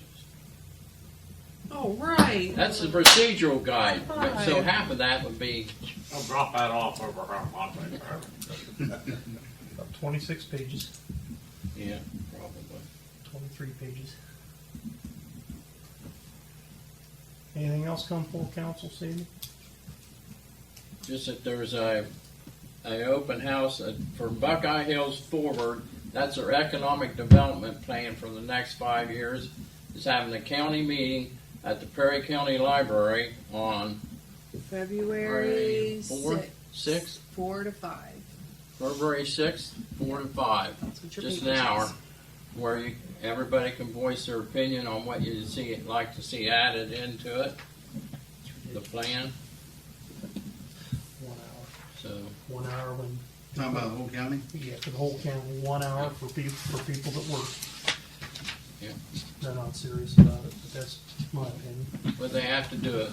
[SPEAKER 2] Oh, right.
[SPEAKER 8] That's the procedural guide,
[SPEAKER 2] Right.
[SPEAKER 8] so half of that would be,
[SPEAKER 3] I'll drop that off over her Monday.
[SPEAKER 1] About 26 pages,
[SPEAKER 8] yeah, probably.
[SPEAKER 1] 23 pages. Anything else come full council, Steve?
[SPEAKER 8] Just that there's a open house for Buckeye Hills Forward. That's our economic development plan for the next 5 years. Is having a county meeting at the Perry County Library on
[SPEAKER 2] February
[SPEAKER 8] 4th, 6th,
[SPEAKER 2] 4 to 5.
[SPEAKER 8] February 6th, 4 to 5.
[SPEAKER 2] That's what your
[SPEAKER 8] Just
[SPEAKER 2] paper
[SPEAKER 8] an hour,
[SPEAKER 2] says.
[SPEAKER 8] where everybody can voice their opinion on what you like to see added into it, the plan.
[SPEAKER 1] 1 hour.
[SPEAKER 8] So
[SPEAKER 1] 1 hour when,
[SPEAKER 4] Talking about the whole county?
[SPEAKER 1] yeah, for the whole county, 1 hour for people that work.
[SPEAKER 8] Yeah.
[SPEAKER 1] They're not serious about it, but that's my opinion.
[SPEAKER 8] but they have to do it.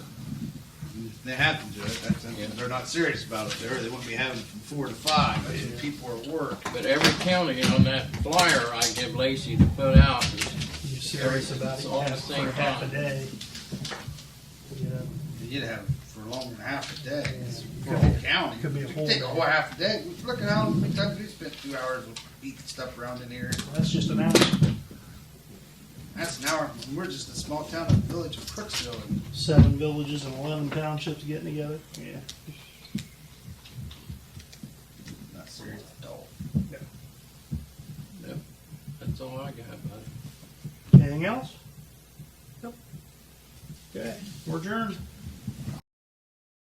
[SPEAKER 4] They have to do it.
[SPEAKER 8] Yeah.
[SPEAKER 4] They're not serious about it there. They wouldn't be having it from 4 to 5. But
[SPEAKER 1] Yeah.
[SPEAKER 4] people are at work.
[SPEAKER 8] But every county on that flyer I give Lacey to put out is
[SPEAKER 1] You're serious about
[SPEAKER 8] It's
[SPEAKER 1] it,
[SPEAKER 8] all
[SPEAKER 1] you
[SPEAKER 8] the
[SPEAKER 1] have
[SPEAKER 8] same
[SPEAKER 1] for half a
[SPEAKER 8] time.
[SPEAKER 1] day. You know,
[SPEAKER 4] You'd have it for longer than half a day.
[SPEAKER 1] Yeah.
[SPEAKER 4] For a whole county.
[SPEAKER 1] Could be a
[SPEAKER 4] You
[SPEAKER 1] whole
[SPEAKER 4] take a
[SPEAKER 1] day.
[SPEAKER 4] whole half a day. Look at how many times we spent 2 hours with beating stuff around in here.
[SPEAKER 1] that's just an hour.
[SPEAKER 4] That's an hour. We're just a small town in the village of Crooksville. And
[SPEAKER 1] 7 villages and 11 townships getting together. Yeah.
[SPEAKER 4] not serious at all.
[SPEAKER 8] that's all I got about it.
[SPEAKER 1] Anything else?
[SPEAKER 2] Nope.
[SPEAKER 1] Okay, we're adjourned.